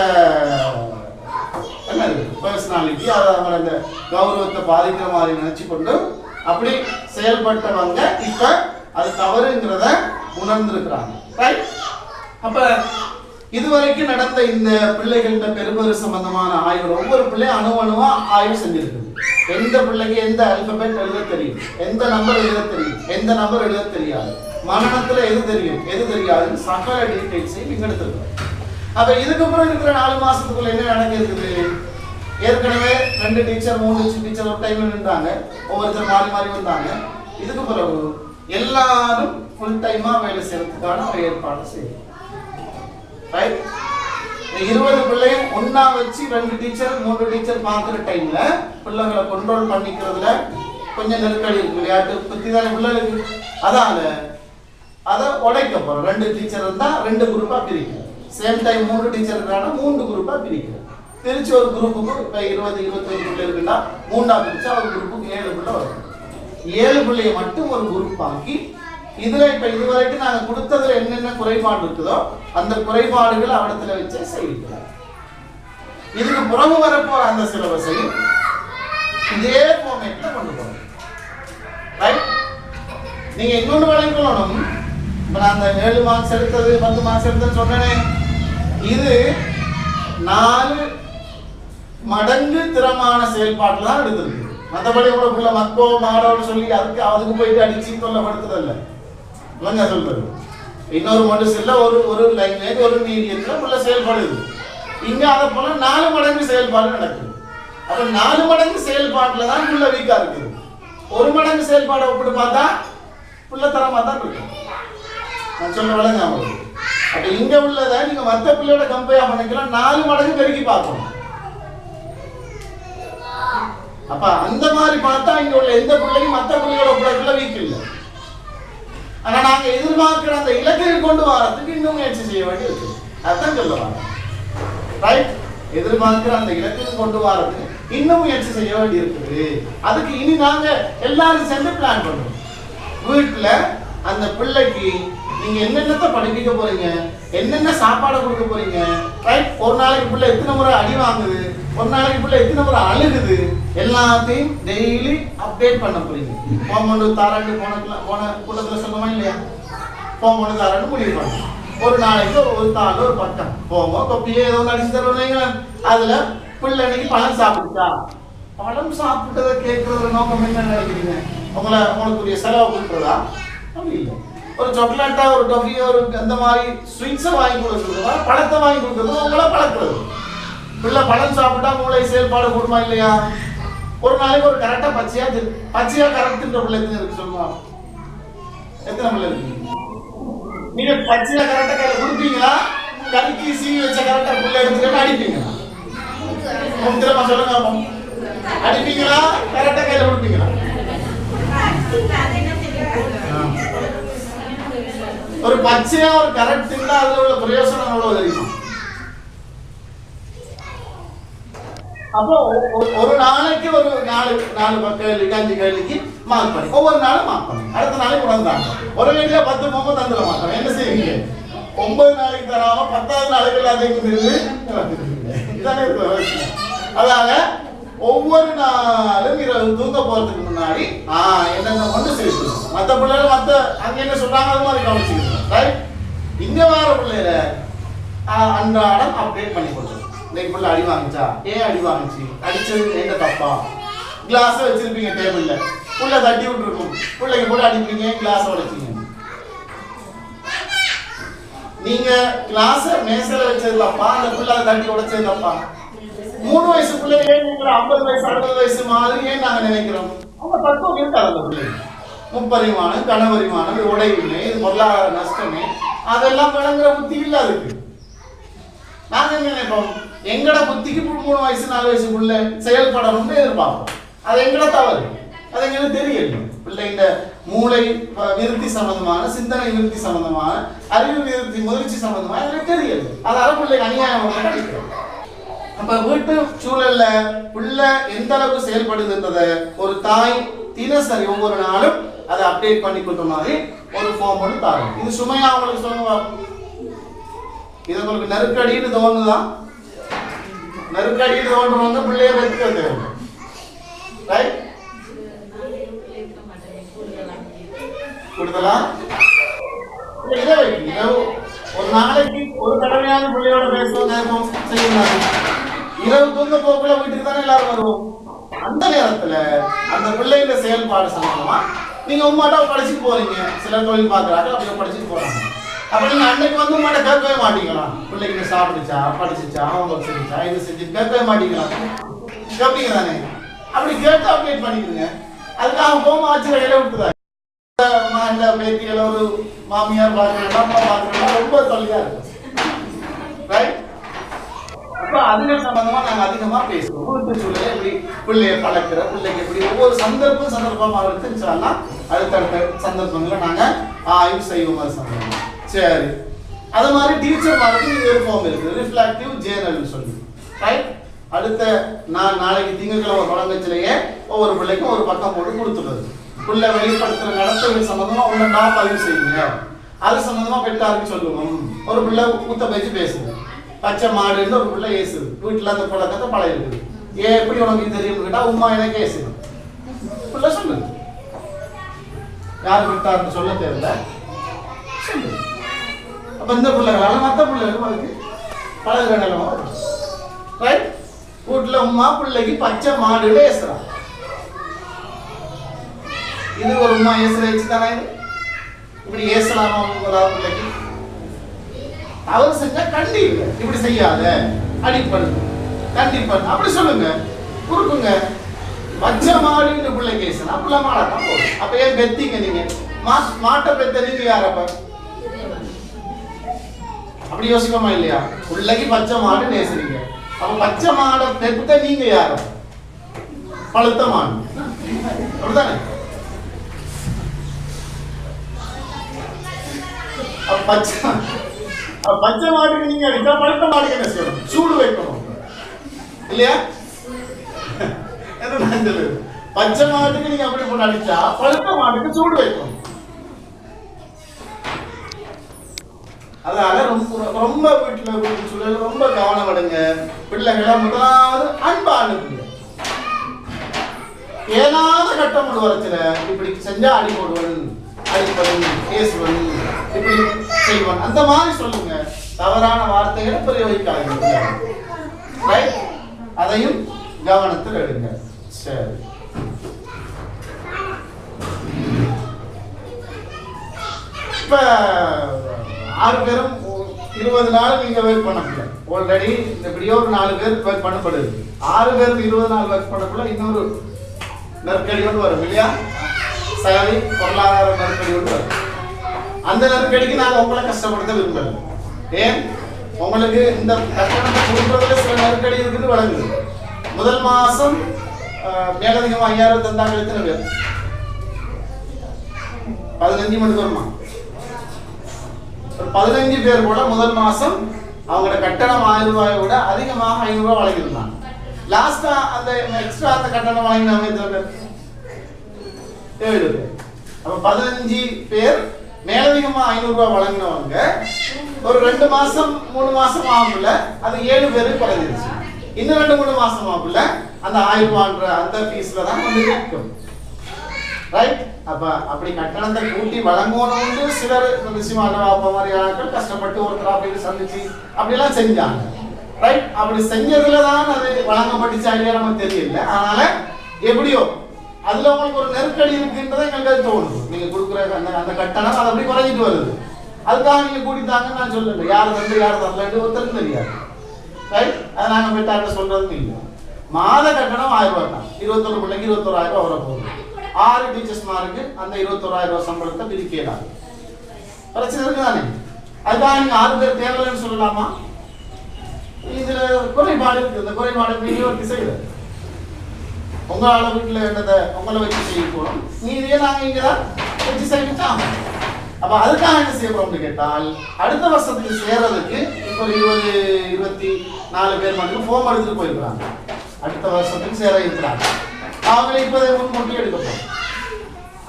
பர்சனாலிட்டி, அது அவங்களோட இந்த கௌரவத்தை பாதிக்கிற மாதிரி நினைச்சு கொண்டு அப்படி செயல்பட்டவங்க இப்ப அது தவறுங்கிறத உணர்ந்திருக்கிறாங்க. அப்ப இதுவரைக்கும் நடந்த இந்த பிள்ளைகள்கிட்ட பெரும்பெரு சம்பந்தமான ஆய்வு, ஒவ்வொரு பிள்ளையும் அணுவணுவா ஆய்வு செஞ்சிருக்குது. எந்த பிள்ளைக்கு எந்த அல்பபெட் எழுத தெரியும், எந்த நம்பர் எழுத தெரியும், எந்த நம்பர் எழுத தெரியாது, மனநத்துல எது தெரியும் எது தெரியாதுன்னு சகல டீடைல்ஸையும் இங்க எடுத்துருக்கோம். அப்ப இதுக்கப்புறம் இருக்கிற 4 மாசத்துக்குள்ள என்ன நடக்க இருக்குது? ஏற்கனவே 2 டீச்சர் 3 டீச்சர் ஒரு டைம்ல நின்றாங்க, ஒவ்வொருத்தர் மாறி மாறி வந்தாங்க. இதுக்கு பிறகு எல்லாரும் ஃபுல் டைமா வேலை செய்யறதுக்கான ஒரு ஏற்பாடு செய்யும். 20 பிள்ளையும் ஒன்னா வச்சு 2 டீச்சர் 3 டீச்சர் பார்க்குற டைம்ல பிள்ளைகளை கண்ட்ரோல் பண்ணிக்கிறதுல கொஞ்சம் நெருக்கடி இருக்கு. விளையாட்டு பத்தி தானே பிள்ளைகளுக்கு. அதால அதை உடைக்க போறோம். 2 டீச்சர் இருந்தா 2 குரூப்பா பிரிக்கிறோம். சேம் டைம் 3 டீச்சர் இருக்கிறாங்க, 3 குரூப்பா பிரிக்கிறோம். பிரிச்சு ஒரு குரூப்புக்கு இப்ப 20-25 பிள்ளை இருக்குன்னா 3ஆ பிரிச்சா ஒரு குரூப்புக்கு 7 பிள்ளை வரும். 7 பிள்ளையை மட்டும் ஒரு குரூப் ஆக்கி இதுல இப்ப இதுவரைக்கும் நாங்க கொடுத்ததுல என்னென்ன குறைபாடு இருக்குதோ அந்த குறைபாடுகளை அவடத்துல வச்சே செய்யலாம். இதுக்கு புறவு வரப்போற அந்த சிலபஸையும் இதே ஃபார்மேட்ல கொண்டு போறோம். ரைட்? நீங்க இன்னொன்று வழங்கணும். இப்ப நான் அந்த 7 மார்க்ஸ் எடுத்தது 10 மார்க்ஸ் எடுத்ததுன்னு சொன்னேனே, இது 4 மடங்கு திறமான செயல்பாட்டுல தான் எடுத்திருக்கு. மற்றபடி உங்களுக்குள்ள மக்கோ மாடோன்னு சொல்லி அதுக்கு போயிட்டு அடிச்சு சொல்லப்படுத்துறதில்ல. இல்லைங்க சொல்றது. இன்னொரு மனுஷன்ல ஒரு லாங்குவேஜ் ஒரு மீடியத்துல உள்ள செயல்படுது. இங்க அதை போல 4 மடங்கு செயல்பாடு நடக்குது. அப்ப 4 மடங்கு செயல்பாட்டுல தான் புள்ள வீக்கா இருக்குது. 1 மடங்கு செயல்பாடை ஒப்பிட்டு பார்த்தா புள்ள தரமா தான் இருக்கு. நான் சொல்ல வழங்க அவங்களுக்கு. அப்ப இங்க உள்ளதை நீங்க மற்ற பிள்ளையோட கம்பேர் பண்ணிக்கலாம், 4 மடங்கு பெருக்கி பார்க்கணும். அப்ப அந்த மாதிரி பார்த்தா இங்க உள்ள எந்த பிள்ளையும் மற்ற பிள்ளையோட பிள்ளைக்குள்ள வீக் இல்லை. ஆனா நாங்க எதிர்பார்க்கிற அந்த இலக்கை கொண்டு வரதுக்கு இன்னும் முயற்சி செய்ய வேண்டி இருக்கு. அதான் சொல்ல வர ரைட். எதிர்பார்க்கிற அந்த இலக்கை கொண்டு வரதுக்கு இன்னும் முயற்சி செய்ய வேண்டி இருக்குது. அதுக்கு இனி நாங்க எல்லாரும் சேர்ந்து பிளான் பண்ணுவோம். வீட்டுல அந்த பிள்ளைக்கு நீங்க என்னென்னத்தை படிப்பிக்க போறீங்க, என்னென்ன சாப்பாடை கொடுக்க போறீங்க, ரைட். ஒரு நாளைக்கு பிள்ளை எத்தனை முறை அடி வாங்குது, ஒரு நாளைக்கு பிள்ளை எத்தனை முறை அழுகுது, எல்லாத்தையும் டெய்லி அப்டேட் பண்ண போறீங்க. போமொண்டு தாராண்டு போன கூட்டத்தில் சொல்லுமா இல்லையா, போமொண்டு தாராண்டு முடிவு பண்ண ஒரு நாளைக்கு ஒரு தாள் ஒரு பட்டம் போமோ கொப்பியே ஏதோ அடிச்சு தருவீங்க. அதுல பிள்ளை இன்னைக்கு பழம் சாப்பிடுச்சா, பழம் சாப்பிட்டதை கேட்கறது நோக்கம் என்ன நினைக்கிறீங்க? உங்களுக்குரிய செலவு கொடுக்குறதா? அப்படி இல்லை. ஒரு சாக்லேட்டா ஒரு டொஃபியோ ஒரு அந்த மாதிரி ஸ்வீட்ஸை வாங்கி கொடுக்குறதா, பழத்தை வாங்கி கொடுக்குறது உங்களை பழக்கிறது. பிள்ளை பழம் சாப்பிட்டா மூளை செயல்பாடு கூடுமா இல்லையா? ஒரு நாளைக்கு ஒரு கரெக்டா பச்சையா கரெக்ட்ன்ற பிள்ளை எத்தனை இருக்கு சொல்லுவா? எத்தனை பிள்ளை இருக்கு? நீங்க பச்சையா கரெக்டா கையில கொடுப்பீங்களா, கறிக்கு சீவி வச்ச கரெக்டா பிள்ளை எடுத்துக்கிட்டு அடிப்பீங்களா? திரும்ப சொல்லுங்க, அடிப்பீங்களா கரெக்டா கையில கொடுப்பீங்களா? ஒரு பச்சையா ஒரு கரெக்ட் இருந்தா அதுல உள்ள பிரயோசனம் எவ்வளவு தெரியுமா? அப்போ ஒரு நாளைக்கு ஒரு 4 கேள்விக்கு 5 கேள்விக்கு மார்க் பண்ணி ஒவ்வொரு நாளும் மார்க் பண்ணி அடுத்த நாளைக்கு உடந்தாங்க. ஒரு கேள்வியா 10 போக தந்துட மாட்டோம். என்ன செய்வீங்க? 9 நாளைக்கு தராம 10வது நாளைக்கு எல்லாத்தையும் இதுதானே இருக்கு. அதால ஒவ்வொரு நாளும் இரவு தூங்க போறதுக்கு முன்னாடி என்னென்ன ஒன்று செய்யணும். மற்ற பிள்ளைகள் மற்ற அங்க என்ன சொல்றாங்க அது மாதிரி கவனிச்சுக்கணும். ரைட். இங்க வர பிள்ளைல அன்றாடம் அப்டேட் பண்ணி கொடுக்கணும். இன்னைக்கு பிள்ளை அடி வாங்கிச்சா, ஏன் அடி வாங்கிச்சு, அடிச்சது என்ன தப்பா, கிளாஸ் வச்சிருப்பீங்க டேபிள்ல, புள்ள தட்டி விட்டுருக்கும், பிள்ளைங்க கூட அடிப்பீங்க, கிளாஸ் உடைச்சிங்க. நீங்க கிளாஸ மேசையில வச்சது தப்பா, அந்த பிள்ளை தட்டி உடைச்சது தப்பா? 3 வயசு பிள்ளைங்க ஏன் 50 வயசு 60 வயசு மாதிரி ஏன் நாங்க நினைக்கிறோம்? அவங்க தத்துவம் இருக்காது. அந்த பிள்ளைங்க முப்பரிமாணம் கனவரிமாணம் உடையுமே இது பொருளாதார நஷ்டமே அதெல்லாம் விளங்குற புத்தி இல்லை. அதுக்கு நாங்க என்ன நினைப்போம், எங்கட புத்திக்கு 3 வயசு 4 வயசுக்குள்ள செயல்படணும்னு எதிர்பார்ப்போம். அது எங்கட தவறு. அது எங்களுக்கு தெரியல. பிள்ளைங்க மூளை விருத்தி சம்பந்தமான, சிந்தனை விருத்தி சம்பந்தமான, அறிவு விருத்தி முயற்சி சம்பந்தமான எனக்கு தெரியல. அதால பிள்ளைங்க அநியாயம் கிடைக்கிறோம். அப்ப வீட்டு சூழல்ல பிள்ளை எந்த அளவுக்கு செயல்படுதுன்றத ஒரு தாய் தினசரி ஒவ்வொரு நாளும் அதை அப்டேட் பண்ணி கொடுத்த மாதிரி ஒரு ஃபார்ம் ஒன்று தாரும். இது சுமையா உங்களுக்கு சொல்லுங்க. இது உங்களுக்கு நெருக்கடின்னு தோணுதான். நெருக்கடின்னு தோன்றவங்க பிள்ளைய வெறுக்க தேவை. ரைட். கொடுத்தலாம் இதை வைக்க ஒரு நாளைக்கு ஒரு தடவையான பிள்ளையோட பேசுவோம் செய்யணும். இரவு தூங்க போக்குள்ள வீட்டுக்கு தானே எல்லாரும் வருவோம். அந்த நேரத்துல அந்த பிள்ளைங்க செயல்பாடு சம்பந்தமா நீங்க உமாட்டா படிச்சுட்டு போறீங்க. சில தொழில் பார்க்கறாங்க, அப்படியே படிச்சுட்டு போறாங்க. அப்ப நீங்க அன்னைக்கு வந்து உமாட்ட கேட்கவே மாட்டீங்களா? பிள்ளைங்க சாப்பிடுச்சா, படிச்சுச்சா, ஹோம்ஒர்க் செஞ்சுச்சா, இது செஞ்சு கேட்கவே மாட்டீங்களா? கேட்பீங்க தானே? அப்படி கேட்டு அப்டேட் பண்ணிக்கிறீங்க. அதுக்காக ஹோம் ஆச்சு இடையில விட்டுதாங்க. பேத்தியில ஒரு மாமியார் பார்க்கறா, அம்மா பார்க்கறா, ரொம்ப தொல்லையா இருக்கு. ரைட். அப்ப அதுகள் சம்பந்தமா நாங்க அதிகமா பேசுவோம். வீட்டு சூழலை எப்படி பிள்ளைய பழக்கிற, பிள்ளைக்கு எப்படி ஒவ்வொரு சந்தர்ப்பமா இருக்குன்னு அடுத்தடுத்த சந்தர்ப்பங்களை நாங்க ஆய்வு செய்வோம். அது சம்பந்தமா சரி. அது மாதிரி டீச்சர் மாதிரி ஒரு ஃபார்ம் இருக்கு, ரிஃப்ளெக்டிவ் ஜேர்னல் சொல்லி. ரைட். அடுத்த நாளைக்கு திங்கட்கிழமை தொடங்கச்சிலேயே ஒவ்வொரு பிள்ளைக்கும் ஒரு பக்கம் போட்டு கொடுத்துடுறது. பிள்ளை வெளிப்படுத்துற நடத்தைகள் சம்பந்தமா உள்ள நான் பதிவு செய்யுங்க. அது சம்பந்தமா பெற்றாருக்கு சொல்லுவோம். ஒரு பிள்ளை ஊத்த பேச்சு பேசுது, பச்சை மாடுன்னு ஒரு பிள்ளை ஏசுது, வீட்டுல அந்த பழக்கத்தை பழைய இருக்குது. ஏன் எப்படி உனக்கு தெரியும் கேட்டா உமா எனக்கு ஏசுது பிள்ளை சொல்லுது. யார் பெற்றாருன்னு சொல்ல தெரியல சொல்லு. அப்ப இந்த பிள்ளைகளால மற்ற பிள்ளைகளும் அதுக்கு பழக நிலமா. ரைட். வீட்டுல உமா பிள்ளைக்கு பச்சை மாடு ஏசுறான். இது ஒரு உமா ஏசுற வச்சு தானே இப்படி ஏசலாமா முதலாவது பிள்ளைக்கு அவர் செஞ்சா கண்டி இல்லை இப்படி செய்யாத அடிப்பண் கண்டிப்பன் அப்படி சொல்லுங்க குறுக்குங்க பச்சை மாடுன்னு பிள்ளைக்கு ஏசலாம் அப்படிலாம் மாடலாம் போதும். அப்ப ஏன் பெத்தீங்க நீங்க மாட்டை பெத்த நீங்க யாரப்ப அப்படி யோசிப்போமா இல்லையா? பிள்ளைக்கு பச்சை மாடு நேசுறீங்க, அப்ப பச்சை மாடை பெத்த நீங்க யாரும் பழுத்த மாடு அப்படித்தானே? பச்சை மாட்டுக்கு நீங்க அடிச்சா பழுத்த மாட்டுக்கு என்ன செய்யணும்? சூடு வைக்கணும் இல்லையா? பச்சை மாட்டுக்கு நீங்க அப்படி போட்டு அடிச்சா பழுத்த மாட்டுக்கு சூடு வைக்கணும். அதனால ரொம்ப வீட்டுல சூழல் ரொம்ப கவனம் எடுங்க. பிள்ளைகளை முதலாவது அன்பா அனுப்புங்க. ஏதாவது கட்டம் கொண்டு வரச்சுல இப்படி செஞ்சா அடி போடுவன் அடிப்பவன் பேசுவன் இப்படி செய்வன் அந்த மாதிரி சொல்லுங்க. தவறான வார்த்தைகளை பிரயோகிக்காதீங்க. அதையும் கவனத்தில் எடுங்க. சரி, இப்ப 6 பேரும் 20 நாள் நீங்க வெயிட் பண்ணல. ஆல்ரெடி இந்த வீடியோ ஒரு 4 பேர் வெயிட் பண்ணப்படுது. 6 பேருக்கு 20 நாள் வெயிட் பண்ணக்குள்ள இன்னொரு நெருக்கடியோடு வரும் இல்லையா? சரி, பொருளாதார நெருக்கடியோடு வரும். அந்த நெருக்கடிக்கு நாங்கள் உங்களை கஷ்டப்படுத்த விரும்பல. ஏன்? உங்களுக்கு இந்த கட்டணத்தை கொடுக்கறதுல சில நெருக்கடி இருக்குன்னு வழங்குது. முதல் மாசம் மேலதிகமாக 5000 தந்தாங்க. எத்தனை பேர்? 15 மணிக்கு வருமா? 15 பேர் கூட முதல் மாசம் அவங்களோட கட்டணம் 1000 ரூபாயை விட அதிகமாக 500 ரூபாய் வழங்கியிருந்தாங்க. லாஸ்டா அந்த எக்ஸ்ட்ரா அந்த கட்டணம் வழங்கினவங்க எத்தனை பேர்? 7 பேர். அப்ப 15 பேர் மேலதிகமா 500 ரூபாய் வழங்கினவங்க ஒரு 2 மாசம் 3 மாசம் ஆகும்ல அது 7 பேருக்கு குறைஞ்சிருச்சு. இன்னும் 2-3 மாசம் ஆகும்ல அந்த 1000 ரூபான்ற அந்த ஃபீஸ்ல தான் வந்து நிற்கும். ரைட்? அப்ப அப்படி கட்டணத்தை கூட்டி வழங்கணும்னு சிலர் நிச்சயமாக அப்ப மாதிரி ஆட்கள் கஷ்டப்பட்டு ஒருத்தர் அப்படி சந்திச்சு அப்படிலாம் செஞ்சாங்க. ரைட்? அப்படி செஞ்சதுல தான் அது வழங்கப்பட்டுச்சா இல்லையா நமக்கு தெரியல. அதனால எப்படியோ அதுல உங்களுக்கு ஒரு நெருக்கடி இருக்குன்றதை எங்களுக்கு தோணுது. நீங்க கொடுக்குற அந்த கட்டணம் அது அப்படி குறைஞ்சிட்டு வருது. அதுக்காக நீங்க கூட்டித்தாங்கன்னு நான் சொல்லல. யார் தந்து யார் தரலன்னு ஒருத்தருக்கு தெரியாது. ரைட்? அதை நாங்கள் பெற்றாட்ட சொல்றதும் இல்லை. மாத கட்டணம் 1000 ரூபாய் தான். 21 பிள்ளைக்கு 21000 ரூபாய் வர போகுது. 6 டீச்சர்ஸ்மாருக்கு அந்த 21000 ரூபாய் சம்பளத்தை பிரிக்கலாம். பிரச்சனை இருக்குதானே? அதுக்காக நீங்க 6 பேர் தேவைன்னு சொல்லலாமா? இதுல குறைபாடு இருக்கு. இந்த குறைபாடு நீங்க செய்யல. உங்களால வீட்டுல என்னதை உங்களை வச்சு செய்ய போறோம். நீதியே நாங்க இங்கதான் வச்சு செய்யலாம். அப்ப அதுக்காக என்ன செய்ய போறோம்னு கேட்டால் அடுத்த வருஷத்துக்கு சேர்றதுக்கு இப்போ 20-24 பேர் மட்டும் ஃபார்ம் எடுத்துட்டு போயிருக்கிறாங்க. அடுத்த வருஷத்துக்கு சேர இருக்கிறாங்க. அவங்களை இப்போதை முன்கூட்டி எடுக்க போறோம்.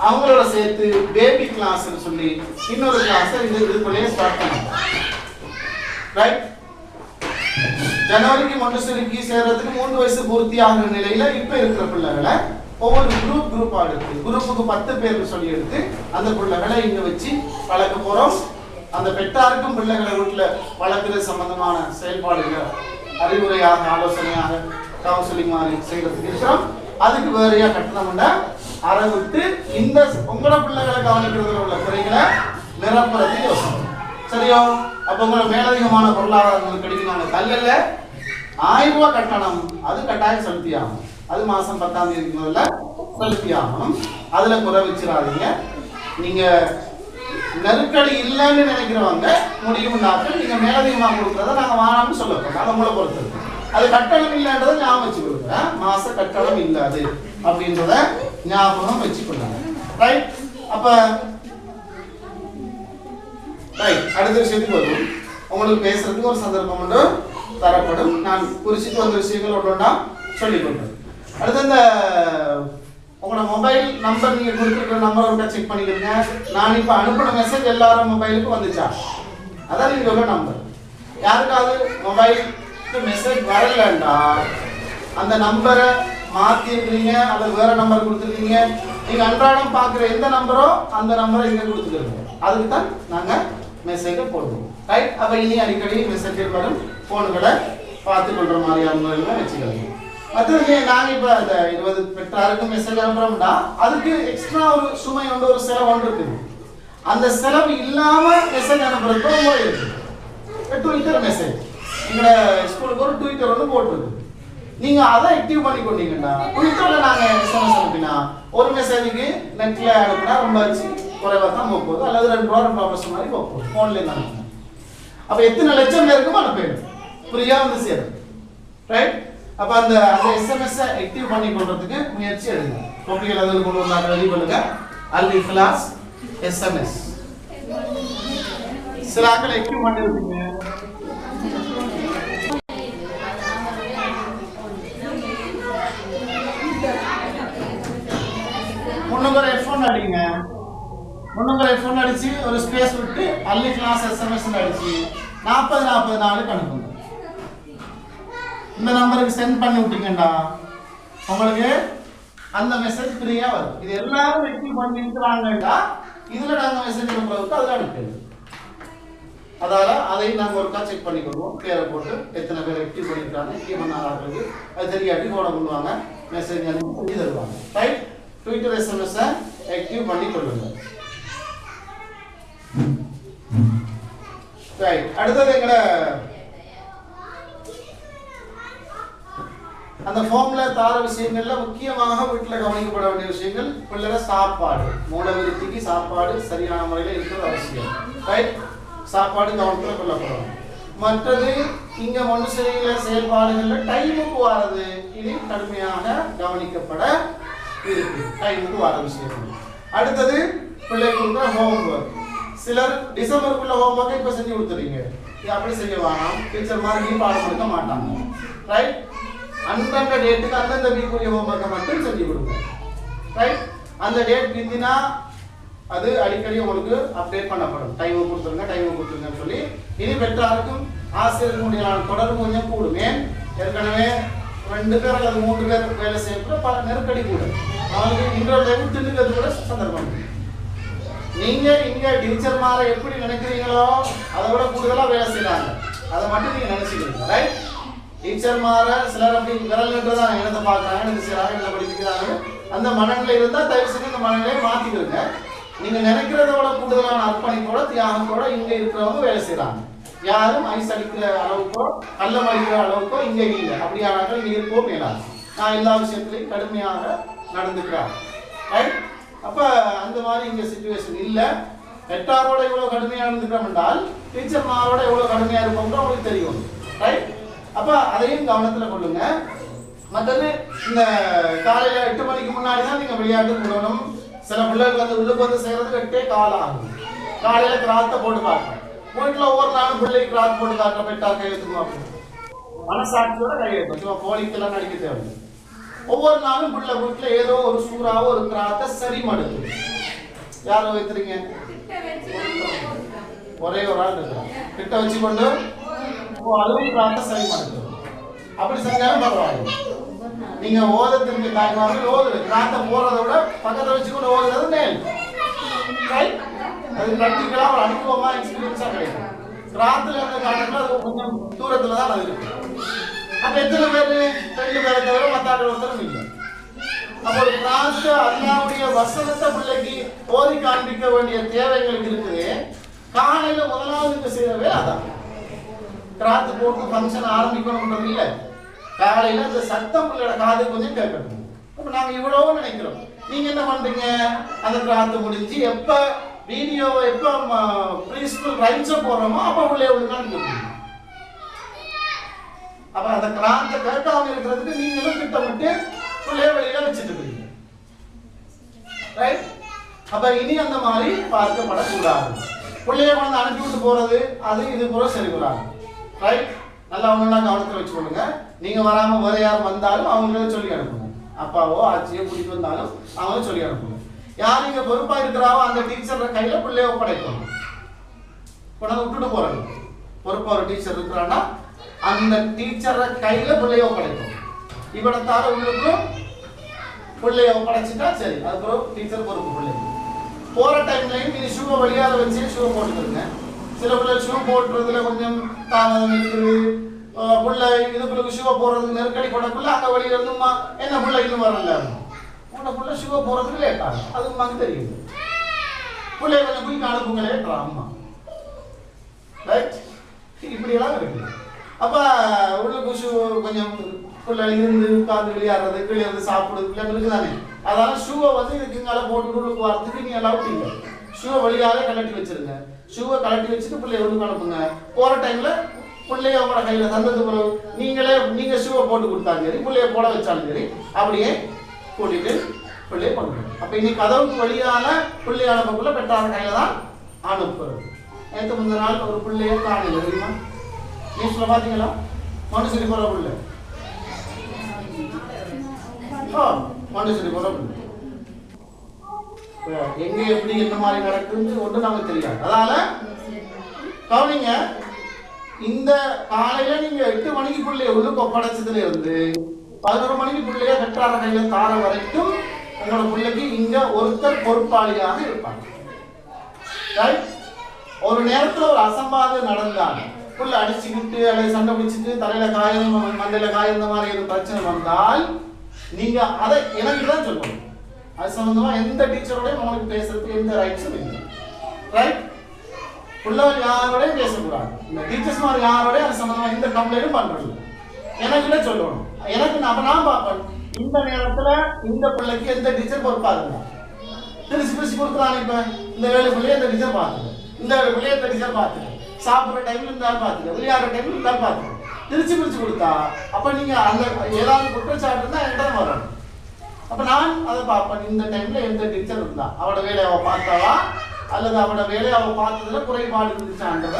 அவங்களோட சேர்த்து பேபி கிளாஸ் சொல்லி இன்னொரு கிளாஸ் இதுக்குள்ளேயே ஸ்டார்ட் பண்ணுவோம். ரைட்? ஜனவரிக்கு மொண்டசரிக்கு சேர்றதுக்கு 3 வயசு பூர்த்தி ஆகிற நிலையில இப்ப இருக்கிற பிள்ளைகளை ஒவ்வொரு குரூப்பா எடுத்து குரூப்புக்கு 10 பேர் சொல்லி எடுத்து அந்த பிள்ளைகளை இங்க வச்சு வளர்க்க போறோம். அந்த பெற்றாருக்கும் பிள்ளைகளை வீட்டுல வளர்க்குறது சம்பந்தமான செயல்பாடுகளை அறிவுரையாக ஆலோசனையாக கவுன்சிலிங் மாதிரி செய்யறதுக்கு இருக்கிறோம். அதுக்கு வேறையா கட்டணம் அரை விட்டு இந்த உங்களோட பிள்ளைகளை கவனிக்கிறதுல உள்ள குறைகளை நிரப்புறதுக்கு யோசனை. சரியோ? அப்ப உங்களை மேலதிகமான பொருளாதார கிடைக்கும். நாங்கள் கல்லல 1000 ரூபாய் கட்டணம் அது கட்டாயம் செலுத்தி ஆகணும். அது மாசம் 10ஆம் தேதிக்கு முதல்ல செலுத்தி ஆகணும். அதுல குறை வச்சிடாதீங்க. நீங்க நெருக்கடி இல்லைன்னு நினைக்கிறவங்க முடியும் நாட்கள் நீங்க மேலதிகமாக கொடுக்குறத நாங்க வாங்கணும்னு சொல்லப்போம். அதை உங்களை பொறுத்தது அது கட்டணம் இல்லைன்றதை ஞாபகம் வச்சு கொடுக்குறேன். மாச கட்டணம் இல்லாது அப்படின்றத ஞாபகம் வச்சுக்கொள்ளுங்க. ரைட்? அப்ப ரைட், அடுத்த விஷயத்துக்கு வரும். உங்களுக்கு பேசுறதுக்கு ஒரு சந்தர்ப்பம் ஒன்று தரப்படும். நான் குறிச்சிட்டு வந்த விஷயங்கள் ஒன்றா சொல்லிக் கொடுப்பேன். அடுத்து இந்த உங்களோட மொபைல் நம்பர் நீங்க கொடுத்துருக்கிற நம்பரை செக் பண்ணிக்கிறீங்க. நான் இப்ப அனுப்பின மெசேஜ் எல்லாரும் மொபைலுக்கு வந்துச்சா? அதான் நீங்க சொல்ல நம்பர். யாருக்காவது மொபைலுக்கு மெசேஜ் வரலண்டா அந்த நம்பரை மாத்தி இருக்கிறீங்க, அதை வேற நம்பர் கொடுத்துருக்கீங்க. நீங்க அன்றாடம் பாக்குற எந்த நம்பரோ அந்த நம்பரை இங்க கொடுத்துருக்கீங்க. அதுக்கு தான் நாங்க மெசேஜை போடுவோம். ரைட்? அப்ப இனி அடிக்கடி மெசேஜ் வரும். போன்களை பார்த்து கொள்ற மாதிரியான முறையில் வச்சுக்கலாம். அடுத்து நாங்கள் இப்போ அந்த 20 பெற்றாருக்கும் மெசேஜ் அனுப்புகிறோம்னா அதுக்கு எக்ஸ்ட்ரா ஒரு சுமை ஒன்று ஒரு செலவு ஒன்று இருக்குது. அந்த செலவு இல்லாமல் மெசேஜ் அனுப்புறதுக்கு ஒரு முறை இருக்குது. ட்விட்டர் மெசேஜ் எங்களோட ஸ்கூலுக்கு ஒரு ட்விட்டர் ஒன்று போட்டுருக்கு. நீங்கள் அதை ஆக்டிவ் பண்ணி கொண்டீங்கன்னா ட்விட்டரில் நாங்கள் எஸ்எம்எஸ் அனுப்பினா ஒரு மெசேஜுக்கு நெட்டில் அனுப்பினா ரொம்ப குறைவாக தான் போகுது, அல்லது 2 ரூபா 2 ரூபா மாதிரி போகும். ஃபோன்லேயே தான் அனுப்பணும். அப்போ எத்தனை லட்சம் பேருக்கும் அனுப்பிடும், ஃப்ரீயாக வந்து சேரும். ரைட்? அப்போ அந்த எஸ்எம்எஸ்ஸை ஆக்டிவ் பண்ணி கொள்றதுக்கு முயற்சி எடுங்க. டோப்பிகள் அதில் கொண்டு வந்தாங்க ரெடி பண்ணுங்க. அல் இக்லாஸ் எஸ்எம்எஸ் சில ஆக்கள் ஆக்டிவ் பண்ணிருப்பீங்க. முன்னுக்கு ஒரு ஹெட்ஃபோன் அடிங்க. முன்னுக்கு ஒரு ஹெட்ஃபோன் அடிச்சு ஒரு ஸ்பேஸ் விட்டு அல் இக்லாஸ் எஸ்எம்எஸ் அடிச்சு 40 நாளுக்கு அனுப்புங்க. இந்த நம்பருக்கு சென்ட் பண்ணி விட்டீங்கடா உங்களுக்கு அந்த மெசேஜ் ஃப்ரீயா வரும். இது எல்லாரும் ஆக்டிவ் பண்ணிருக்காங்கடா, இதுல நாங்க மெசேஜ் அனுப்புறதுக்கு அதுல அனுப்புறோம். அதால அதையும் நாங்க ஒருக்கா செக் பண்ணிக்கொள்வோம். பேரை போட்டு எத்தனை பேர் ஆக்டிவ் பண்ணிருக்காங்க, ஆக்டிவ் பண்ணாதவங்களுக்கு அது தெரியாட்டி போட கொள்வாங்க, மெசேஜ் அனுப்பி சொல்லி தருவாங்க. ரைட்? ட்விட்டர் எஸ்எம்எஸ் ஆக்டிவ் பண்ணி கொள்ளுங்க. ரைட், அடுத்தது எங்கட அந்த ஃபார்ம்ல தார விஷயங்கள்ல முக்கியமாக வீட்டில் கவனிக்கப்பட வேண்டிய விஷயங்கள் பிள்ளைங்க சாப்பாடு, மூல விருத்திக்கு சாப்பாடு சரியான முறையில் இருக்கிறது அவசியம். ரைட்? சாப்பாடு கவனத்தில் கொள்ளப்படும். மற்றது இங்க மனுஷரிகள செயல்பாடுகள்ல டைமுக்கு வாரது இது கடுமையாக கவனிக்கப்பட இருக்கு. டைமுக்கு வார விஷயம். அடுத்தது பிள்ளைகளுக்கு ஹோம்ஒர்க். சிலர் டிசம்பருக்குள்ள ஹோம்ஒர்க்கை இப்ப செஞ்சு கொடுத்துறீங்க, அப்படி செய்ய வேணாம். டீச்சர் மாதிரி பாடம் கொடுக்க மாட்டாங்க. ரைட்? அந்தந்த டேட்டுக்கு அந்தந்த வீக்குரிய ஹோம்ஒர்க்கை மட்டும் செஞ்சு கொடுங்க. ரைட்? அந்த டேட் பிந்தினா அது அடிக்கடி உங்களுக்கு அப்டேட் பண்ணப்படும். டைம் கொடுத்துருங்கன்னு சொல்லி இனி பெற்றாருக்கும் ஆசிரியருக்கும் இடையிலான தொடர்பு கொஞ்சம் கூடும். ஏன் ஏற்கனவே 2 பேர் அல்லது 3 பேர் வேலை செய்யக்கூட பல நெருக்கடி கூட அவங்களுக்கு இன்டர்வல் டைம் திண்டுக்கிறது கூட சந்தர்ப்பம். நீங்க இங்க டீச்சர் மாற எப்படி நினைக்கிறீங்களோ அதை விட கூடுதலா வேலை செய்யறாங்க, அதை மட்டும் நீங்க நினைச்சுக்கிறீங்க. ரைட்? டீச்சர் மாற சிலர் அப்படி விரல் நின்றுதான் என்னத்தை பார்க்கறாங்க, என்ன செய்யறாங்க, என்ன படிக்கிறாங்க, அந்த மனநிலை இருந்தா தயவு செஞ்சு அந்த மனநிலையை மாத்திக்கிறீங்க. நீங்க நினைக்கிறத விட கூடுதலான அர்ப்பணிப்போட தியாகத்தோட இங்க இருக்கிறவங்க வேலை செய்யறாங்க. யாரும் ஐஸ் அடிக்கிற அளவுக்கோ கல்லம் அடிக்கிற அளவுக்கோ இங்க இல்லை. அப்படியானாலும் இங்க இருக்கோ மேலாது. நான் எல்லா விஷயத்திலையும் கடுமையாக நடந்துக்கிறாங்க. ரைட்? அப்ப அந்த மாதிரி இங்க சிச்சுவேஷன் இல்ல. பெற்றாரோட எவ்வளவு கடுமையா நடந்துக்கிறோம் என்றால் டீச்சர்மாரோட எவ்வளவு கடுமையா இருப்போம்னு உங்களுக்கு தெரியும். ரைட்? அப்ப அதையும் கவனத்துல கொள்ளுங்க. மற்றது இந்த காலையில 8 மணிக்கு முன்னாடி தான் நீங்க விளையாட்டு விடணும். சில பிள்ளைகள் வந்து உள்ளுக்கு வந்து செய்யறதுக்கு 8 காலம் ஆகும். காலையில கிராத்தை போட்டு காட்டணும். வீட்டுல ஒவ்வொரு நாளும் பிள்ளைக்கு கிராத் போட்டு காட்டுற பெற்றா கையெழுத்துமா மனசாட்சியோட கையெழுத்தும். சும்மா போலிக்கெல்லாம் நடிக்க தேவை. ஒவ்வொரு நாளும் பிள்ளை வீட்டுல ஏதோ ஒரு சூறாவோ ஒரு கிராத்தை சரி மடுக்கு. யாரும் வைத்துறீங்க? ஒரே ஒரு ஆள் இருக்கிறாங்க. கிட்ட வச்சு கொண்டு அளவு கிராத்தை சரி மடுக்கு. அப்படி செஞ்சாலும் பரவாயில்ல. நீங்க ஓதத்திற்கு தாய்மார்கள் ஓதுறது கிராத்தை போறதை விட பக்கத்தை வச்சு கொண்டு ஓதுறது மேல். அது பிராக்டிக்கலா ஒரு அனுபவமா எக்ஸ்பீரியன்ஸா கிடைக்கும். கிராத்துல இருந்த காலத்துல அது கொஞ்சம் தூரத்துல தான் அது இருக்கு. அப்ப எத்தனை பேரு 2 பேரை தவிர மத்தாண்டு ஒருத்தரும் இல்லை. அப்ப ஒரு கிராத்து அல்லாவுடைய வசனத்தை பிள்ளைக்கு ஓதி காண்பிக்க வேண்டிய தேவைகளுக்கு இருக்குது. காலையில முதலாவது செய்யறவே அதான் கிராத்து போட்டு ஃபங்க்ஷன் ஆரம்பிக்கணும்ன்றது இல்லை. காலையில இந்த சத்தம் பிள்ளையோட காது கொஞ்சம் கேட்கணும். அப்ப நாங்க இவ்வளவு நினைக்கிறோம். நீங்க என்ன பண்றீங்க? அந்த கிராத்து முடிஞ்சு எப்ப வீடியோவை எப்ப பிரின்சிபல் ரைட்ஸ போடுறோமோ அப்ப உள்ளே விழுக்கான்னு. அப்ப அந்த கிராந்த கேட்காம இருக்கிறதுக்கு நீங்களும் திட்டமிட்டு உள்ளே வெளியில வச்சுட்டு இருக்கீங்க. ரைட்? அப்ப இனி அந்த மாதிரி பார்க்கப்படக்கூடாது. பிள்ளைய கொண்டு அனுப்பி விட்டு போறது அது இது கூட சரி வராது. ரைட்? நல்லா அவங்களாம் கவனத்தில் வச்சுக்கொள்ளுங்க. நீங்க வராம வேற யார் வந்தாலும் அவங்களுக்கு சொல்லி அனுப்புங்க. அப்பாவோ ஆச்சியோ கூட்டிட்டு வந்தாலும் அவங்களும் சொல்லி அனுப்புங்க. யார் இங்க பொறுப்பா இருக்கிறாவோ அந்த டீச்சர் கையில பிள்ளைய ஒப்படைக்கணும். கொண்டாந்து விட்டுட்டு போறாங்க. பொறுப்பா ஒரு டீச்சர் இருக்கிறான்னா அந்த டீச்சர் கையில பிள்ளைய ஒப்படைக்கணும். இவ்வளத்தால உள்ளுக்கும் பிள்ளைய ஒப்படைச்சிட்டா சரி. அதுக்கப்புறம் டீச்சர் பொறுப்பு பிள்ளை போற டைம்லையும் நீங்க ஷூவை வெளியால வச்சு ஷூ போட்டுக்கிறீங்க. சில பிள்ளை ஷூ போட்டுறதுல கொஞ்சம் தாமதம் இருக்குது, புள்ள இதுக்குள்ள ஷூவை போடுறதுக்கு நெருக்கடி படக்குள்ள அங்கே வழியில இருந்துமா என்ன புள்ள இன்னும் வரல உன்னை புள்ள ஷூவை போடுறதுக்கு லேட் ஆகும். அது உமாக்கு தெரியுது. பிள்ளைய கொஞ்சம் குயிக் அனுப்புங்களே அம்மா. ரைட், இப்படியெல்லாம் இருக்கு. அப்போ உள்ளுக்கு ஷூ கொஞ்சம் பிள்ளை இருந்து உட்காந்து விளையாடுறது கீழே இருந்து சாப்பிடுறது பிள்ளைங்களுக்கு தானே. அதனால ஷூவை வந்து இதுக்கு மேலே போட்டு உள்ளுக்கு வரதுக்கு நீ எல்லாம் விட்டீங்க. ஷூவை வழியாலே கலட்டி வச்சிருங்க. ஷூவை கலட்டி வச்சுட்டு பிள்ளைய உள்ளுக்கு அனுப்புங்க. போகிற டைமில் பிள்ளைய உங்களோட கையில் தந்தது பிறகு நீங்கள் ஷூவை போட்டு கொடுத்தாலும் சரி பிள்ளைய போட வச்சாலும் சரி அப்படியே கூட்டிட்டு பிள்ளைய பண்ணுறோம். அப்போ இன்னைக்கு கதவுக்கு வழியான பிள்ளைய அனுப்பக்குள்ள பெற்றார் கையில் தான் அனுப்புறது. நேற்று முந்தின நாள் ஒரு பிள்ளைய காணையில் தெரியுமா? நியூஸ்ல பார்த்தீங்களா? மனுஷரி போகிற பிள்ளை மனுஷரி போகிற பிள்ளை எங்கே எப்படி என்ன மாதிரி நடக்குதுன்னு ஒன்று நமக்கு தெரியாது. அதனால கவனிங்க, இந்த காலையில நீங்க 8 மணிக்கு பிள்ளைய உள்ளுக்கு ஒப்படைச்சதுல இருந்து 11 மணிக்கு பிள்ளைய பெற்றார கையில தார வரைக்கும் உங்களோட பிள்ளைக்கு இங்க ஒருத்தர் பொறுப்பாளியாக இருப்பாங்க. ஒரு நேரத்துல ஒரு அசம்பாவிதம் நடந்தாங்க, புள்ள அடிச்சுக்கிட்டு அல்லது சண்டை பிடிச்சிட்டு தலையில காயம் மண்டையில காயம் இந்த மாதிரி எதுவும் பிரச்சனை வந்தால் நீங்க அதை எனக்கு தான் சொல்லணும். அது சம்பந்தமா எந்த டீச்சரோடய உங்களுக்கு பேசுறதுக்கு எந்த ரைட்ஸும் இல்லை. ரைட், பிள்ளைகள் யாரோடையும் பேசக்கூடாது. இந்த டீச்சர்ஸ் மாதிரி யாரோடய அது சம்பந்தமா எந்த கம்ப்ளைண்டும் பண்றது எனக்குள்ள சொல்லணும். எனக்கு நான் பார்ப்பேன் இந்த நேரத்துல இந்த பிள்ளைக்கு எந்த டீச்சர் பொறுப்பாதுங்க. திருச்சி பிரிச்சு கொடுக்குறாங்க. இப்ப இந்த வேலை பிள்ளைய இந்த டீச்சர் பார்த்துக்க, இந்த வேலை பிள்ளைய இந்த டீச்சர் பார்த்துக்க, சாப்பிட்ற டைம்ல இருந்தாலும் பார்த்துக்க, விளையாடுற டைம்ல இருந்தாலும் பார்த்துக்க, திருச்சி பிரிச்சு கொடுத்தா அப்ப நீங்க அந்த ஏதாவது குற்றச்சாட்டு இருந்தா என்கிட்ட வரணும். அப்ப நான் அதை பார்ப்பேன். இந்த டைம்ல எந்த டீச்சர் இருந்தா அவட வேலையை அவ பார்த்தாவா அல்லது அவட வேலையை அவ பார்த்ததுல குறைபாடு இருந்துச்சான்றத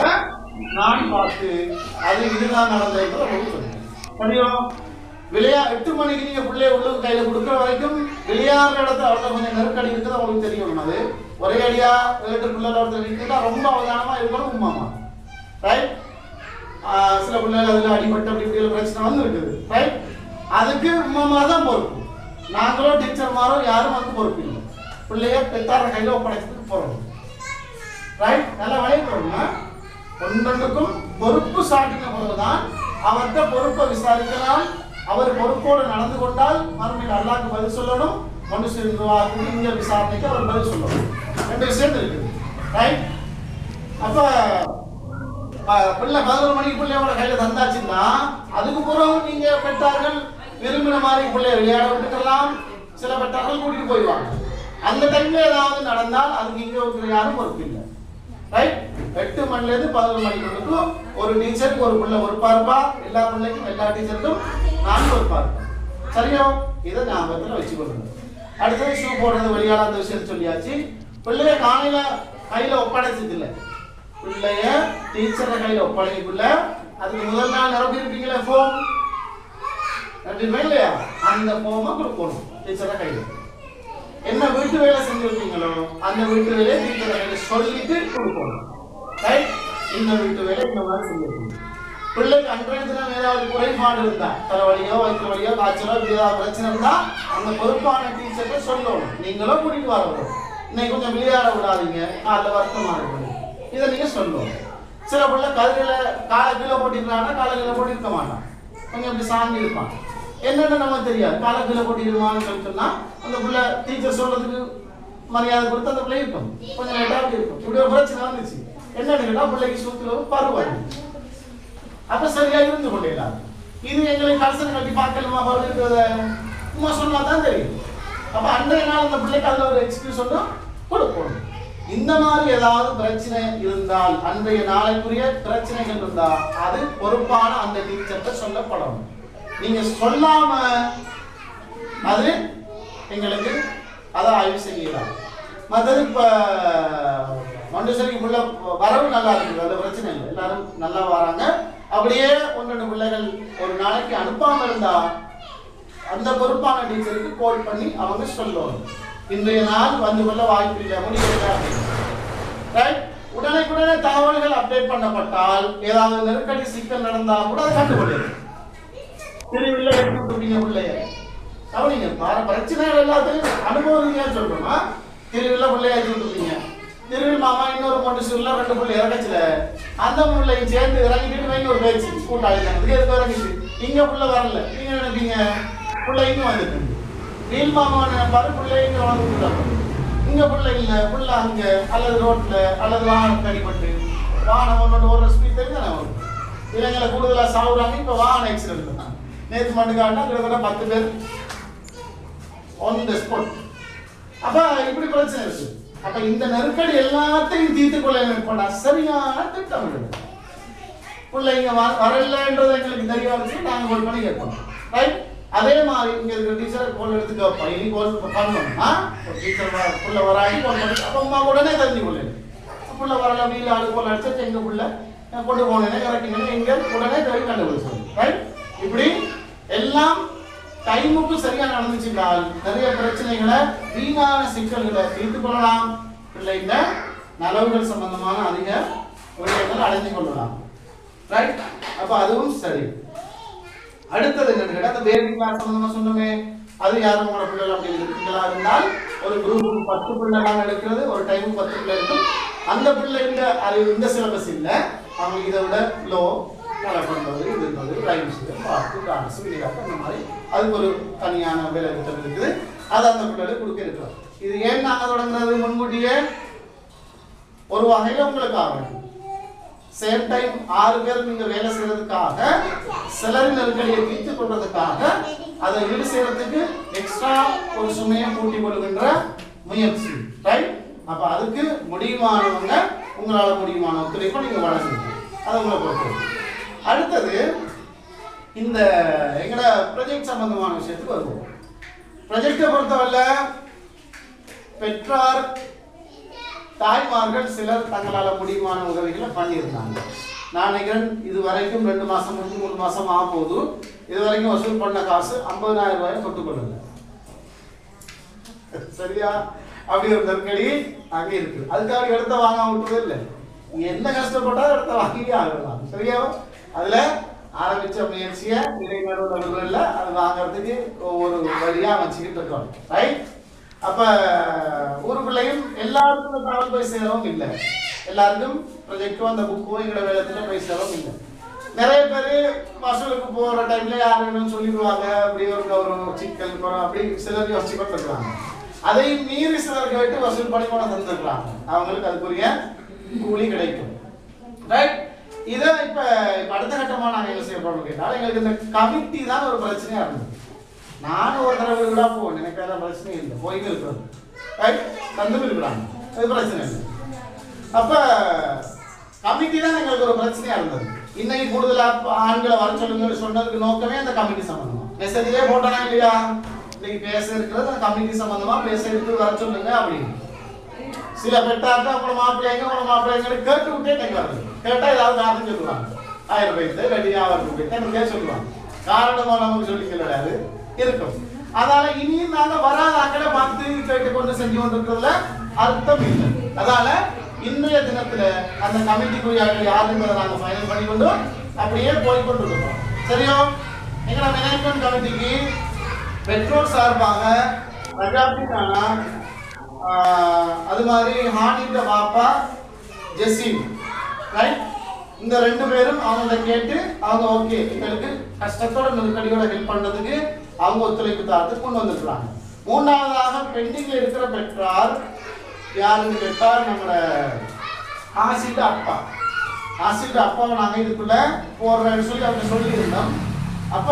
நான் பார்த்து அது இதுதான் நடந்தது சொல்லுவேன். சரியா? 8 மணிக்கு நீங்க பிள்ளைய உள்ளுக்கு கையில கொடுக்குற வரைக்கும் விளையாடுற இடத்துல அவர்கிட்ட கொஞ்சம் நெருக்கடி இருக்குது அவங்களுக்கு தெரியும். அது ஒரே அடியா 7 பிள்ளைல ஒருத்தர் நிற்கிறதா ரொம்ப அவதானமா இருக்கணும். உமாமா ரைட், சில பிள்ளைகள் அதுல அடிபட்டு அப்படி இப்படி பிரச்சனை வந்து இருக்குது. ரைட், அதுக்கு உமாமா தான் பொறுப்பு. நாங்களோ டீச்சர் மாரோ யாரும் வந்து பொறுப்பு இல்லை. பிள்ளைய பெத்தார கையில ஒப்படைச்சதுக்கு போறோம். ரைட், நல்லா விளையாடுறோங்க. ஒன்றொன்றுக்கும் பொறுப்பு சாட்டின பிறகுதான் அவர்கிட்ட பொறுப்பை விசாரிக்கலாம். அவர் பொறுப்போடு நடந்து கொண்டால் மறுமையில் அல்லாஹ்க்கு பதில் சொல்லணும். மனுஷன் நிர்வாகத்துக்கு இங்க விசாரணைக்கு அவர் பதில் சொல்லணும். 2 விஷயம் இருக்குது. ரைட், அப்ப பிள்ளை 11 மணிக்கு பிள்ளையோட கையில தந்தாச்சுன்னா அதுக்கு பிறகு நீங்க பெற்றார்கள் விரும்பின மாதிரி பிள்ளைய விளையாட விட்டுக்கலாம். சில பெற்றார்கள் கூட்டிட்டு போயிடுவாங்க. அந்த டைம்ல ஏதாவது நடந்தால் அதுக்கு இங்க இருக்கிற யாரும் பொறுப்பு இல்லை. ரைட், 8 மணில இருந்து 11 மணிக்கு ஒரு டீச்சருக்கு ஒரு பிள்ளை பொறுப்பா இருப்பா. எல்லா பிள்ளைக்கும் எல்லா டீச்சருக்கும் 4 பொறுப்பா இருப்பா. சரியா? இதை ஞாபகத்துல வச்சுக்கொள்ளுங்க. அடுத்தது ஷூ போடுறது வெளியாட அந்த விஷயத்த சொல்லியாச்சு. பிள்ளைய காலையில கையில ஒப்படைச்சது இல்லை. பிள்ளைய டீச்சர் கையில ஒப்படைக்குள்ள அதுக்கு முதல் நாள் நிரப்பி இருப்பீங்களா ஃபோம் இல்லையா? அந்த ஃபோமை கொடுக்கணும் டீச்சர் கையில. என்ன வீட்டு வேலை செஞ்சிருக்கீங்களோ அந்த வீட்டு வேலையை டீச்சர் கையில சொல்லிட்டு கொடுக்கணும். ரைட், இந்த வீட்டு வேலை இந்த மாதிரி செஞ்சிருக்கணும். பிள்ளைக்கு அன்றைய தினம் ஏதாவது குறைபாடு இருந்தா, தலைவலியோ வயிற்று வலியோ காய்ச்சலோ ஏதாவது பிரச்சனை இருந்தா அந்த பொறுப்பான டீச்சர்கிட்ட சொல்லணும். நீங்களும் கூட்டிட்டு வரணும். இன்னைக்கு கொஞ்சம் விளையாட விடாதீங்க, காலைல வருத்தமா இருக்கணும், இதை நீங்க சொல்லணும். சில பிள்ளை கதிரில காலை கீழே போட்டிருக்காங்கன்னா காலை கீழே போட்டிருக்க மாட்டான், கொஞ்சம் அப்படி சாங்கி இருப்பான். என்னென்ன நமக்கு தெரியாது. காலை கீழே போட்டிருவான்னு சொல்லிட்டுனா அந்த பிள்ளை டீச்சர் சொல்றதுக்கு மரியாதை கொடுத்து அந்த பிள்ளை இருக்கும், கொஞ்சம் லேட்டாக இருக்கும். இப்படி ஒரு பிரச்சனை வந்துச்சு. என்னன்னு கேட்டா பிள்ளைக்கு சூத்துல பருவாங்க. அப்ப சரியா இருந்து கொண்டிடலாம். இது எங்களை கலசனை கட்டி பார்க்கணுமா இருக்கிறத சும்மா சொன்னா தான் தெரியும். அப்ப அன்றைய நாள் அந்த பிள்ளைக்கு அதுல ஒரு எக்ஸ்கியூஸ் ஒன்று கொடுக்கணும். இந்த மாதிரி ஏதாவது பிரச்சனை இருந்தால் அன்றைய நாளைக்குரிய பிரச்சனைகள் இருந்தா அது பொறுப்பான அந்த டீச்சர்கிட்ட சொல்லப்படணும். நீங்க சொல்லாம அது எங்களுக்கு அதை ஆய்வு செய்யலாம். மற்றது இப்ப மண்டேஸ்வரிக்கு பிள்ளை வரவு நல்லா இருக்குது, அது பிரச்சனை இல்லை, எல்லாரும் நல்லா வராங்க. அப்படியே 1-2 பிள்ளைகள் ஒரு நாளைக்கு அனுப்பாம இருந்தா அந்த பொறுப்பான டீச்சருக்கு கால் பண்ணி அவங்க சொல்லணும், இன்றைய நாள் வந்து கொள்ள வாய்ப்பு இல்லை, முடியல. உடனே தகவல்கள் அப்டேட் பண்ணப்பட்டால் ஏதாவது நெருக்கடி சிக்கல் நடந்தா கூட அதை கண்டுகொள்ளுங்க. திருவிழா எடுத்துட்டீங்க பிள்ளைய கவனிங்க. பிரச்சனைகள் எல்லாத்தையும் அனுபவம் சொல்றோமா? திருவிழா பிள்ளைய எடுத்துட்டீங்க, திருவில் மாமா இன்னொரு மொண்டசூர்ல 2 புள்ளை இறக்கச்சுல அந்த புள்ளையும் சேர்ந்து இறங்கிட்டு வைங்க ஒரு பேச்சு கூட்டாளி அதுக்கு எதுக்கு இறங்கிச்சு இங்க புள்ள வரல நீங்க நினைப்பீங்க புள்ள இன்னும் வந்துட்டு வீல் மாமா நினைப்பாரு புள்ளை இங்க வந்துட்டாங்க இங்க புள்ள இல்ல புள்ள அங்க அல்லது ரோட்ல அல்லது வாகனம் கடிப்பட்டு வாகனம் ஒரு ஸ்பீட் தெரிஞ்சு வரும் இளைஞர்களை கூடுதலா சாவுறாங்க இப்ப வாகன ஆக்சிடென்ட் தான் நேற்று மண்ணுக்காட்டா கிட்டத்தட்ட 10 பேர் ஆன் தி ஸ்பாட் அப்ப இப்படி பிரச்சனை இருக்கு அப்ப இந்த நெருக்கடி எல்லாத்தையும் தீர்த்து கொள்ள நினைப்பா சரியான திட்டம் பிள்ளைங்க வரலன்றது எங்களுக்கு தெரியாது நாங்க கால் பண்ணி கேட்போம் ரைட் அதே மாதிரி இங்க இருக்கிற டீச்சர் கால் எடுத்து கேட்போம் இனி கால் பண்ணணும்னா டீச்சர் புள்ள வராடி கால் பண்ணி அப்ப அம்மா உடனே தெரிஞ்சு கொள்ளு புள்ள வரல வீல ஆளு கால் அடிச்சு எங்க புள்ள கொண்டு போனேன் கரெக்டுங்க எங்க உடனே தேடி கண்டுபிடிச்சோம் ரைட் இப்படி எல்லாம் டைமுக்கு சரியா நடந்துச்சுட்டால் நிறைய பிரச்சனைகளை வீணான சிக்கல்களை தீர்த்து கொள்ளலாம் பிள்ளைங்க நலவுகள் சம்பந்தமான அதிக விடயங்கள் அடைஞ்சு கொள்ளலாம் ரைட் அப்ப அதுவும் சரி அடுத்தது என்னன்னு கேட்டா அந்த பேபி கிளாஸ் சம்பந்தமா சொன்னோமே அது யாரும் உங்களோட பிள்ளைகள் அப்படி இருக்கீங்களா இருந்தால் ஒரு குரூப்புக்கு 10 பிள்ளை நாங்கள் எடுக்கிறது ஒரு டைமுக்கு 10 பிள்ளை இருக்கும் அந்த பிள்ளைங்க அறிவு இந்த சிலபஸ் இல்லை அவங்களுக்கு இதை விட லோ கலை பண்ணுறது இது இருக்கிறது ரைம்ஸ் பாட்டு டான்ஸ் விளையாட்டு அந்த மாதிரி அதுக்கு ஒரு தனியான வேலை திட்டம் இருக்குது அது அந்த பிள்ளைகளுக்கு கொடுக்க இருக்கிறோம் இது ஏன் நாங்கள் தொடங்குறது முன்கூட்டியே ஒரு வகையில் உங்களுக்கு ஆகும் சேம் டைம் 6 பேர் நீங்க வேலை செய்யறதுக்காக செலரி நெருக்கடியை தீர்த்து கொள்றதுக்காக அதை ஈடு செய்யறதுக்கு எக்ஸ்ட்ரா ஒரு சுமையை கூட்டி கொள்கின்ற முயற்சி ரைட் அப்ப அதுக்கு முடியுமானவங்க உங்களால முடியுமான ஒத்துழைப்பை நீங்க வழங்குங்க அது உங்களை பொறுத்து அடுத்தது இந்த எங்கட ப்ராஜெக்ட் சம்பந்தமான விஷயத்துக்கு வருவோம் ப்ராஜெக்டை பொறுத்தவரை பெற்றார் தாய்மார்கள் சிலர் தங்களால் முடியுமான உதவிகளை பண்ணியிருந்தாங்க நான் நினைக்கிறேன் இது வரைக்கும் 2 மாசம் முடிஞ்சு 3 மாசம் ஆக போது இது வரைக்கும் வசூல் பண்ண காசு 50,000 ரூபாயை தொட்டுக்கொள்ளுங்க சரியா அப்படி ஒரு நெருக்கடி அங்கே இருக்கு அதுக்காக இடத்த வாங்க விட்டுறது இல்லை என்ன கஷ்டப்பட்டாலும் இடத்த வாங்கி ஆகலாம் சரியா அதுல ஆரம்பிச்ச முயற்சியை இடைநடுவில் அது வாங்கறதுக்கு ஒவ்வொரு வழியா வச்சுக்கிட்டு இருக்கோம் ரைட் அப்ப ஊருக்குள்ளையும் எல்லாருக்கும் தகவல் போய் சேரவும் இல்லை எல்லாருக்கும் ப்ரொஜெக்டும் அந்த புக்கும் எங்களோட வேலைத்துல போய் சேரவும் இல்லை நிறைய பேர் வசூலுக்கு போற டைம்ல யார் வேணும்னு சொல்லிடுவாங்க அப்படி ஒரு சிக்கல் அப்படி சிலர் யோசிச்சு கொடுத்துருக்காங்க அதையும் மீறி சிலர் கேட்டு வசூல் பண்ணி கொண்டு தந்துருக்காங்க அவங்களுக்கு அதுக்குரிய கூலி கிடைக்கும் ரைட் இதை இப்ப அடுத்த கட்டமா நாங்க என்ன செய்ய போறோம் கேட்டால் எங்களுக்கு இந்த கமிட்டி தான் ஒரு பிரச்சனையா இருந்தது நானும் ஒரு தடவை விடா போவேன் எனக்கு அதான் பிரச்சனை இல்லை போயிட்டு இருக்கிறது ரைட் தந்து இருக்கிறாங்க அது பிரச்சனை இல்லை அப்ப கமிட்டி தான் எங்களுக்கு ஒரு பிரச்சனையா இருந்தது இன்னைக்கு கூடுதலா ஆண்களை வர சொல்லுங்க சொன்னதுக்கு நோக்கமே அந்த கமிட்டி சம்பந்தமா மெசேஜ்லயே போட்டானா இல்லையா இன்னைக்கு பேச இருக்கிறது அந்த கமிட்டி சம்பந்தமா பேச எடுத்து வர சொல்லுங்க அப்படின்னு சில பெற்றார்ட்ட உங்களோட மாப்பிள்ளைங்க கேட்டு விட்டே நீங்க வருது கேட்டா ஏதாவது காரணம் சொல்லுவாங்க 1000 பைசா ரெடி ஆவருக்கு போயிட்டு சொல்லுவாங்க காரணமா நமக்கு சொல்லி கிடையாது இருக்கும் அதனால இனியும் நாங்க வராத ஆக்களை பார்த்து கேட்டு கொண்டு செஞ்சு கொண்டிருக்கிறதுல அர்த்தம் இல்லை அதனால இன்றைய தினத்துல அந்த கமிட்டிக்குரிய யார் என்பதை நாங்க ஃபைனல் பண்ணி கொண்டு அப்படியே போய்கொண்டிருக்கிறோம் சரியோ எங்களோட மேனேஜ்மெண்ட் கமிட்டிக்கு பெற்றோர் சார்பாக பிரஜாபிக்கானா அது மாதிரி ஹானிட்ட பாப்பா ஜெசின் ரைட் இந்த 2 பேரும் அவங்கள கேட்டு அவங்க ஓகே எங்களுக்கு கஷ்டத்தோட நெருக்கடியோட ஹெல்ப் பண்றதுக்கு அவங்க ஒத்துழைப்பு தரத்துக்கு கொண்டு வந்துருக்காங்க மூன்றாவதாக பெண்டிங்ல இருக்கிற பெற்றார் யாருன்னு கேட்டால் நம்மளோட ஆசிட்ட அப்பாவை நாங்க இதுக்குள்ள போடுறேன்னு சொல்லி அவங்க சொல்லியிருந்தோம் அப்ப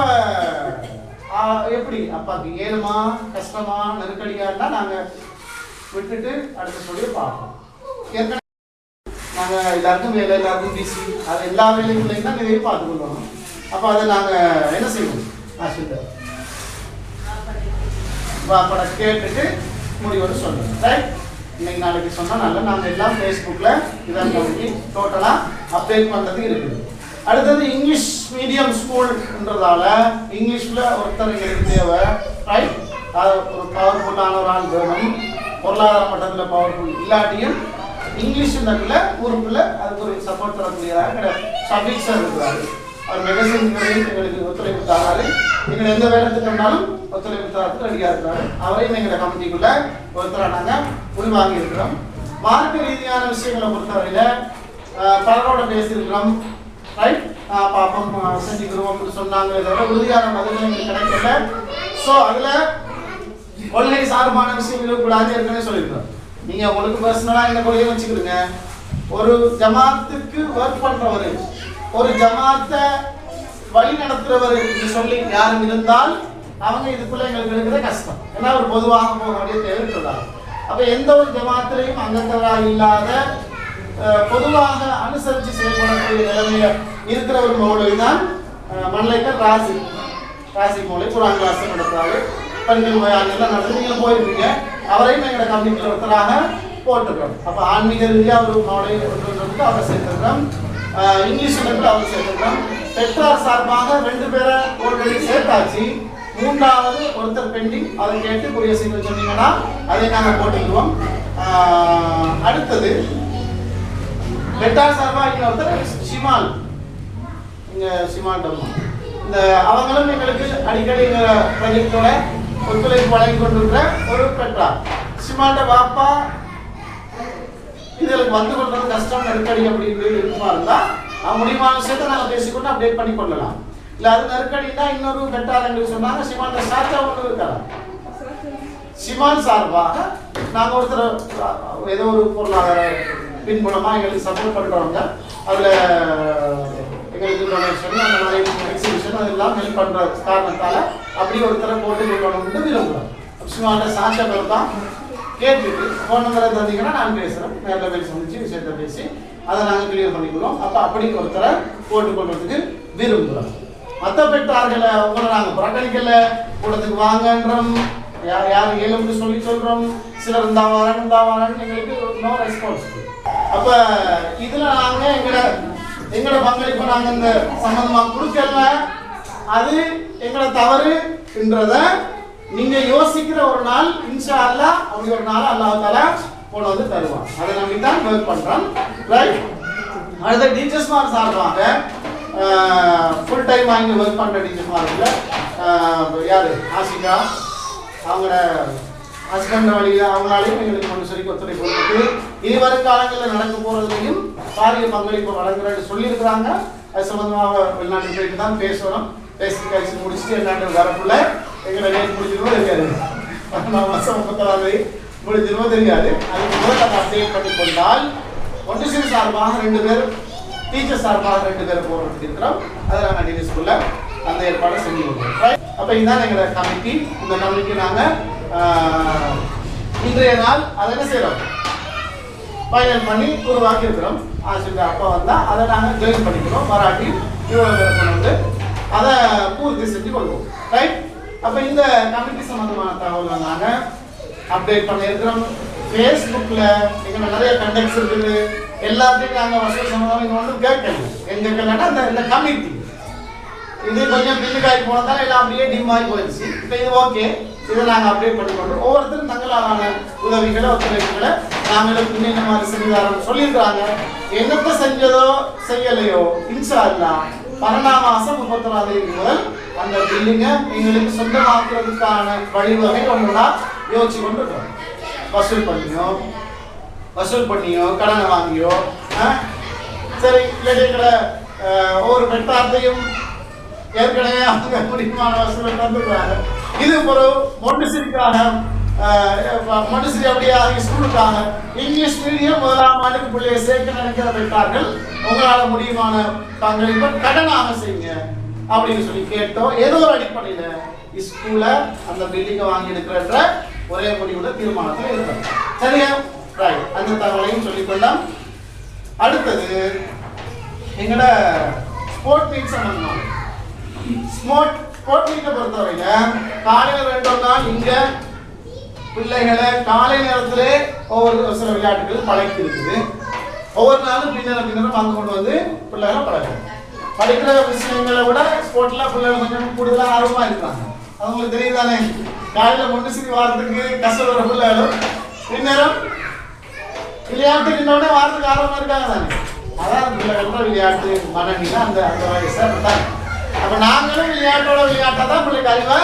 எப்படி அப்பாக்கு ஏழுமா கஷ்டமா நெருக்கடியான்னா நாங்க விட்டுட்டு அடுத்த சொல்லி பார்ப்போம் ஏற்கனவே நாங்க எல்லாருக்கும் வேலை எல்லாருக்கும் பிசி அது எல்லா வேலைகளையும் தான் நிறைய பார்த்துக்கொள்ளணும் அப்ப அதை நாங்க என்ன செய்வோம் ஆசிட்ட பாப்பட கேட்டுட்டு முடிவோட சொல்லணும் ரைட் இன்னைக்கு நாளைக்கு சொன்னா நல்ல நாங்க எல்லாம் ஃபேஸ்புக்ல இதான் கமிட்டி டோட்டலா அப்டேட் பண்றதுக்கு இருக்குது அடுத்தது இங்கிலீஷ் மீடியம் ஸ்கூல்ன்றதால இங்கிலீஷ்ல ஒருத்தர் எங்களுக்கு தேவை ரைட் ஒரு பவர்ஃபுல்லான ஒரு ஆள் வேணும் பொருளாதார மட்டத்தில் பவர்ஃபுல் இல்லாட்டியும் இங்கிலீஷ் ஊருக்குள்ள அதுக்கு ஒரு சப்போர்ட் தரக்கூடியதாக ஷபீக் சார் இருக்கிறாரு அவர் மெகசின்களையும் எங்களுக்கு ஒத்துழைப்பு தராரு எங்களை எந்த வேலை திட்டம்னாலும் ஒத்துழைப்பு தரத்துக்கு ரெடியாக இருக்கிறாரு அவரையும் எங்களை கமிட்டிக்குள்ள ஒருத்தராக நாங்கள் உள்வாங்கி இருக்கிறோம் மார்க்க ரீதியான விஷயங்களை பொறுத்தவரையில பலரோட பேசியிருக்கிறோம், ரைட்? பாப்பம் செஞ்சுக்கிறோம் அப்படின்னு சொன்னாங்க. இதோட உறுதியான பதில் எங்களுக்கு கிடைக்கல. ஸோ அதுல கொள்கை சார்பான விஷயங்கள் கூடாது ஏற்கனவே சொல்லியிருக்கோம். நீங்க உங்களுக்கு பர்சனலா இந்த கொள்கையை வச்சுக்கிடுங்க. ஒரு ஜமாத்துக்கு ஒர்க் பண்றவர், ஒரு ஜமாத்தை வழி நடத்துறவர் சொல்லி யாரும் இருந்தால் அவங்க இதுக்குள்ள எங்களுக்கு இருக்கிற கஷ்டம். ஏன்னா ஒரு பொதுவாக போக வேண்டிய தேவை இருக்கிறதா. அப்ப எந்த ஒரு ஜமாத்திலையும் அங்கத்தவராக இல்லாத பொதுவாக அனுசரித்து செயல்படக்கூடிய நிலைமையில இருக்கிற ஒரு மௌலவி தான் மல்லைக்கர் ராசி மௌலவி. குரான் கிளாஸ் நடத்துறாரு, பெண்கள் எல்லாம் நடந்து நீங்க போயிருக்கீங்க. அவரையும் எங்களோட கம்யூனிட்டியில் ஒருத்தராக போட்டுக்கிறோம். அப்ப ஆன்மீக ரீதியாக ஒரு மௌலவி அவரை சேர்த்திருக்கிறோம், இங்கிலீஷ் அவர் சேர்த்திருக்கிறோம். பெற்றார் சார்பாக 2 பேரை ஆல்ரெடி சேர்த்தாச்சு. 3வது ஒருத்தர் பெண்டிங். அதை கேட்டு கூடிய சீக்கிரம் சொன்னீங்கன்னா அதை நாங்கள் போட்டுக்குவோம். அடுத்தது பெற்றார் சார்பாக இன்னொருத்தர் ஷிமால், இங்க ஷிமால் டம்மா. இந்த அவங்களும் எங்களுக்கு அடிக்கடி ப்ராஜெக்டோட ஒத்துழைப்பு வழங்கி கொண்டிருக்கிற ஒரு பெற்றார். ஷிமால்ட பாப்பா இதுகளுக்கு வந்து கொள்றது கஷ்டம், நெருக்கடி அப்படின்னு இருக்குமா இருந்தா முடியுமான விஷயத்தை நாங்கள் பேசிக்கொண்டு அப்டேட் பண்ணி கொள்ளலாம். இல்லை அது நெருக்கடினா இன்னொரு பெற்றார் எங்களுக்கு சொன்னாங்க. ஷிமால்ட சாச்சா ஒன்று இருக்காங்க. ஷிமால் சார்பாக நாங்கள் ஒருத்தர் ஏதோ ஒரு பொருளாதார பின்புலமா எங்களுக்கு சப்போர்ட் பண்றவங்க, அதுல எங்களுக்கு டொனேஷன் அந்த மாதிரி எக்ஸிபிஷன் அதெல்லாம் ஹெல்ப் பண்ற காரணத்தால அப்படி ஒருத்தரை போட்டு கொள்ளணும்னு விரும்புகிறோம். ஷிமால்ட சாட்சாக்கள் தான் கேட்டுட்டு ஃபோன் நம்பரை தந்தீங்கன்னா நான் பேசுகிறேன், நேரில் போய் சந்திச்சு விஷயத்தை பேசி அதை நாங்கள் கிளியர் பண்ணிக்கிறோம். அப்போ அப்படி ஒருத்தரை போட்டுக்கொள்றதுக்கு விரும்புகிறோம். மற்ற பெற்றார்களை உங்களை நாங்கள் புறக்கணிக்கல, கூடத்துக்கு வாங்கன்றோம், யார் ஏழும்னு சொல்லி சொல்கிறோம். சிலர் இருந்தாவாரன்னு எங்களுக்கு நோ ரெஸ்பான்ஸ். அப்போ இதில் நாங்கள் எங்களோட பங்களிப்பை நாங்கள் இந்த சம்மந்தமாக கொடுக்கல, அது எங்களோட தவறுன்றத நீங்க யோசிக்கிற ஒரு நாள் இன்ஷா அல்லாஹ் அப்படி ஒரு நாள் அல்லாஹ் தஆலா கொண்டு வந்து தருவான். அதை நம்பி தான் ஒர்க் பண்றோம், ரைட்? அடுத்த டீச்சர்ஸ் மார் சார்பாக ஃபுல் டைம் வாங்கி ஒர்க் பண்ற டீச்சர்ஸ் மார்ல யாரு ஆசிகா, அவங்களோட ஹஸ்பண்ட் வழியில அவங்களாலையும் எங்களுக்கு கொண்டு சொல்லி ஒத்துழைப்பு கொடுத்து இனி வரும் காலங்களில் நடக்க போறதுலையும் பாரிய பங்களிப்பு வழங்குறேன்னு சொல்லியிருக்கிறாங்க. அது சம்பந்தமாக வெளிநாட்டுக்கு போயிட்டு தான் பேசணும். பேசி கழிச்சு முடிச்சுட்டு என்னன்னு வரக்குள்ள எங்களை டேட் முடிஞ்சிருமோ தெரியாது, 19 மாசம் 31 முடிஞ்சிருமோ தெரியாது. அதுக்கு முதல்ல அதை அப்டேட் பண்ணி கொண்டால் ஒன்றியம் சார்பாக 2 பேர், டீச்சர் சார்பாக 2 பேர் போகிறதுக்கு இருக்கிறோம். அதை நாங்கள் டிவிஸ்குள்ள அந்த ஏற்பாடை செஞ்சு கொடுக்குறோம். அப்போ இதுதான் எங்களோட கமிட்டி. இந்த கமிட்டிக்கு நாங்கள் இன்றைய நாள் அதை என்ன செய்கிறோம், ஃபைனல் பண்ணி உருவாக்கி இருக்கிறோம். ஆசிரியர் அப்பா வந்தால் அதை நாங்கள் ஜாயின் பண்ணிக்கிறோம். மராட்டி இவ்வளோ பேரை கொண்டு வந்து அதை பூர்த்தி செஞ்சு கொள்வோம், ரைட்? அப்போ இந்த கமிட்டி சம்பந்தமான தகவல் நாங்கள் அப்டேட் பண்ணியிருக்கிறோம். ஃபேஸ்புக்கில் எங்கள் நிறைய கண்டெக்ட்ஸ் இருக்குது. எல்லாத்தையும் நாங்கள் வசூல் சம்பந்தமாக இங்கே ஒன்றும் கேட்கல. எங்கே கேட்கலன்னா இந்த கமிட்டி இது கொஞ்சம் பின்னுக்காய் போனதால எல்லாம் அப்படியே டிம் ஆகி போயிடுச்சு. இப்போ இது ஓகே, இதை நாங்கள் அப்டேட் பண்ணிக்கொண்டோம். ஒவ்வொருத்தரும் தங்களான உதவிகளை ஒத்துழைப்புகளை நாங்களும் இன்னும் மாதிரி செஞ்சுதாரம் சொல்லியிருக்கிறாங்க. என்னத்தை செஞ்சதோ செய்யலையோ இன்ஷா அல்லாஹ் 12ஆம் மாசம் 31ஆம் தேதி முதல் அந்த பில்டிங்கை எங்களுக்கு சொந்தமாக்குறதுக்கான வழிவகை ஒன்றுனா யோசிச்சு கொண்டு இருக்கோம். வசூல் பண்ணியோ கடனை வாங்கியோ சரி, இல்லாட்டி ஒவ்வொரு பெற்றார்த்தையும் ஏற்கனவே அவங்க முடியுமான வசூலை தந்துருக்காங்க. இது ஒரு மொண்டசிரிக்காக மொண்டசிரி அப்படியே ஸ்கூலுக்காக இங்கிலீஷ் மீடியம் 1ஆம் ஆண்டுக்கு பிள்ளையை சேர்க்க நினைக்கிற பெற்றார்கள் உங்களால் முடியுமான பங்களிப்பை கடனாக செய்யுங்க அப்படின்னு சொல்லி கேட்டோம். ஏதோ ஒரு அடிப்படையில் ஸ்கூலை அந்த பில்டிங்கை வாங்கி எடுக்கிற ஒரே முடிவுள்ள தீர்மானத்தில் இருக்கிறோம். சரியா, ரைட்? அந்த தகவலையும் சொல்லிக்கொள்ளலாம். அடுத்தது எங்களோட ஸ்போர்ட் மீட் சம்பந்தமாக ஸ்போர்ட் மீட்டை பொறுத்தவரையில காலையில் 2 நாள் இங்க பிள்ளைகளை காலை நேரத்திலே ஒவ்வொரு சில விளையாட்டுகள் பழக்கி இருக்குது. ஒவ்வொரு நாளும் பின்னரும் அங்கே கொண்டு வந்து பிள்ளைகளை பழக்கம். படிக்கிற விஷயங்களை விட ஸ்போர்ட்ல பிள்ளைகள் கொஞ்சம் கூடுதலாக ஆர்வமாக இருக்காங்க. அது உங்களுக்கு தெரியுதானே? காலையில் மொண்டசிரி வாரத்துக்கு கஷ்டப்படுற பிள்ளைகளும் பின்னரும் விளையாட்டுக்கு இன்னொன்னே வாரத்துக்கு ஆர்வமாக இருக்காங்க தானே. அதான் பிள்ளைகளோட விளையாட்டு மனநிலை அந்த அந்த வயசை அப்படித்தான். அப்போ நாங்களும் விளையாட்டாக தான் பிள்ளைக்கு அறிவை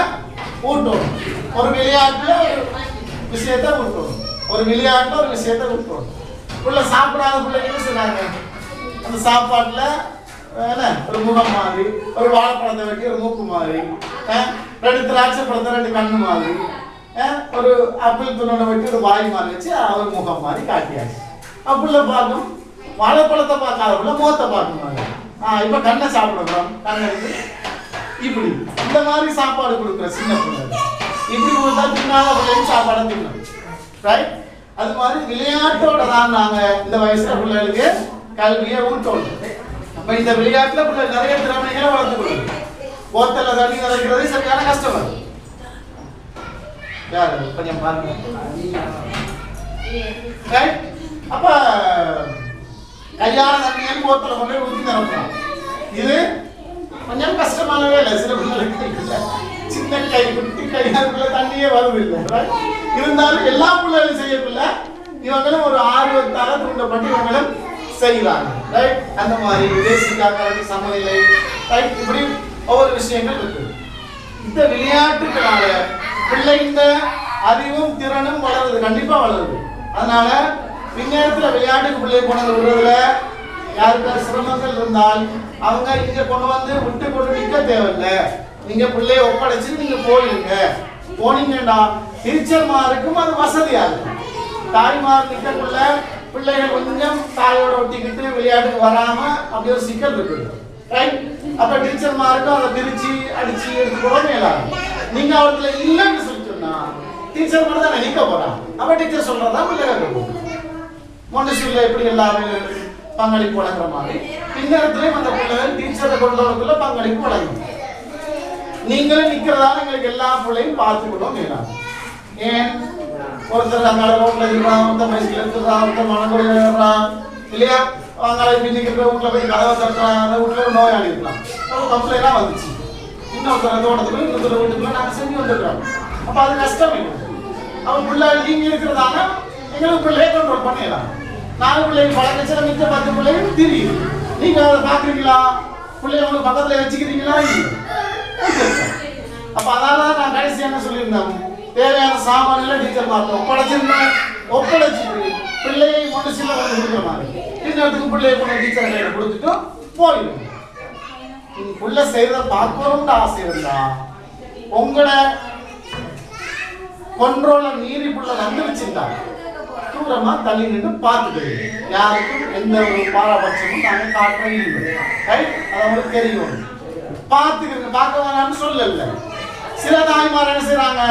ஊட்டணும். ஒரு விளையாட்டுல ஒரு விஷயத்தை ஊட்டணும், ஒரு விளையாட்டுல ஒரு விஷயத்தை ஊட்டணும். உள்ள சாப்பிடாத பிள்ளைங்க என்ன செய்றாங்க, அந்த சாப்பாட்டுல ஒரு முகம் மாதிரி, ஒரு வாழைப்பழத்தை வெட்டி ஒரு மூக்கு மாதிரி, 2 திராட்சை பழத்தை 2 கண்ணு மாதிரி, ஒரு ஆப்பிள் துணை வெட்டி ஒரு வாய் மாதிரி வச்சு ஒரு முகம் மாதிரி காட்டியாச்சு. அப்படிள்ள பார்க்கும், வாழைப்பழத்தை பார்க்காத முகத்தை பார்க்கணும். இப்ப கண்ணை சாப்பிடணும், கண்ணை இப்படி இந்த மாதிரி சாப்பாடு கொடுக்குற சின்ன பிள்ளை இப்படி கொடுத்தா தின்னாத பிள்ளைங்க சாப்பாடை தின்னணும். ரைட்? அது மாதிரி விளையாட்டோட தான் நாங்க இந்த வயசுல பிள்ளைகளுக்கு கல்வியை ஊட்டணும். அப்ப இந்த விளையாட்டுல பிள்ளை நிறைய திறமைகளை வளர்த்துக்கணும். போத்தல தண்ணி நிறைக்கிறது சரியான கஷ்டம். அது யாரு கொஞ்சம் பாருங்க. அப்ப கையான தண்ணியை போத்தல கொண்டு ஊற்றி நிரப்பணும். இது கொஞ்சம் கஷ்டமான வேலை. சில பிள்ளைகளுக்கு சின்ன கை குட்டி கையாளுக்குள்ள தண்ணியே வருவதில்லை. இருந்தாலும் எல்லா பிள்ளைகளும் செய்யக்குள்ள இவங்களும் ஒரு ஆர்வத்தால தூண்டப்பட்டு இவங்களும் செய்கிறாங்க. ரைட்? அந்த மாதிரி தேசிக்காக சமநிலை, ரைட்? இப்படி ஒவ்வொரு விஷயங்கள் இருக்கு. இந்த விளையாட்டுகளால பிள்ளைங்க அறிவும் திறனும் வளருது, கண்டிப்பா வளருது. அதனால பின்னேரத்துல விளையாட்டுக்கு பிள்ளை கொண்டு விடுறதுல யாருக்கு சிரமங்கள் இருந்தால் அவங்க இங்க கொண்டு வந்து விட்டு கொண்டு நிற்க தேவையில்லை. நீங்க பிள்ளைய ஒப்படைச்சு நீங்க போயிடுங்க. போனீங்கன்னா டீச்சர்மாருக்கும் அது வசதியா இருக்கும். தாய்மார் நிற்கக்குள்ள பிள்ளைகள் கொஞ்சம் தாயோட ஒட்டிக்கிட்டு விளையாட்டுக்கு வராம அப்படி ஒரு சிக்கல் இருக்குது. ரைட்? அப்ப டீச்சர்மாருக்கும் அதை பிரிச்சு அடிச்சு எடுத்து போட மேலாகும். நீங்க அவர்களை இல்லைன்னு சொல்லி சொன்னா டீச்சர் மட்டும் தான் நினைக்க போறான். அப்ப டீச்சர் சொல்றதா பிள்ளைகள் மொண்டசில எப்படி எல்லாமே பங்களிப்பு வழங்குற மாதிரி பின்னரத்திலையும் அந்த பிள்ளைகள் டீச்சரை கொண்டவர்களுக்குள்ள பங்களிப்பு வழங்கும். நீங்களும் நிக்கிறதால எங்களுக்கு எல்லா பிள்ளையும் பார்த்துக்கணும் மேலாம். ஏன் ஒருத்தர் அங்கால ரோட்ல இருக்கிறான், ஒருத்தர் பைஸ்ல இருக்கிறான், ஒருத்தர் மனக்குறையில இருக்கிறான் இல்லையா, அங்கால இப்படி நிற்கிற வீட்டுல போய் கதவை தட்டுறான், அந்த வீட்டுல ஒரு நோயாளி இருக்கலாம், ஒரு கம்ப்ளைண்ட் வந்துச்சு. இன்னொருத்தர் தோட்டத்துக்குள்ள இன்னொருத்தர் வீட்டுக்குள்ள நாங்க செஞ்சு வந்துருக்கோம். அப்ப அது கஷ்டம் இல்லை. அவன் பிள்ளை நீங்க இருக்கிறதால எங்களுக்கு பிள்ளைய கண்ட்ரோல் பண்ணிடலாம். 4 பிள்ளைங்க பழக்கச்சில மிச்ச 10 பிள்ளைங்க தெரியும். நீங்க அதை பாக்குறீங்களா, பிள்ளைய உங்களுக்கு பக்கத்துல வச்சுக்கிறீங்களா? அப்ப அதனாலதான் நான் கடைசி என்ன சொல்லியிருந்தேன், தேவையான சாமான்களை டீச்சர் மாற்றம் ஒப்படைச்சிட்டு பிள்ளையை மொண்டசில வந்து கொடுக்குற மாதிரி இன்னத்துக்கு பிள்ளைய கொண்டு டீச்சர் கையில கொடுத்துட்டு போயிடும். புள்ள செய்யறத பார்க்கணும்னு ஆசை இருந்தா உங்களோட கொண்ட்ரோல மீறி புள்ள வந்துருச்சுட்டா தூரமா தள்ளி நின்று பார்த்துட்டு யாருக்கும் எந்த ஒரு பாரபட்சமும் நாங்க காட்டுறது இல்லை. அது அவங்களுக்கு தெரியும். பார்த்துக்கிறீங்க, பார்க்க வேணாம்னு சொல்லல. சில தாய்மார் என்ன செய்யறாங்க,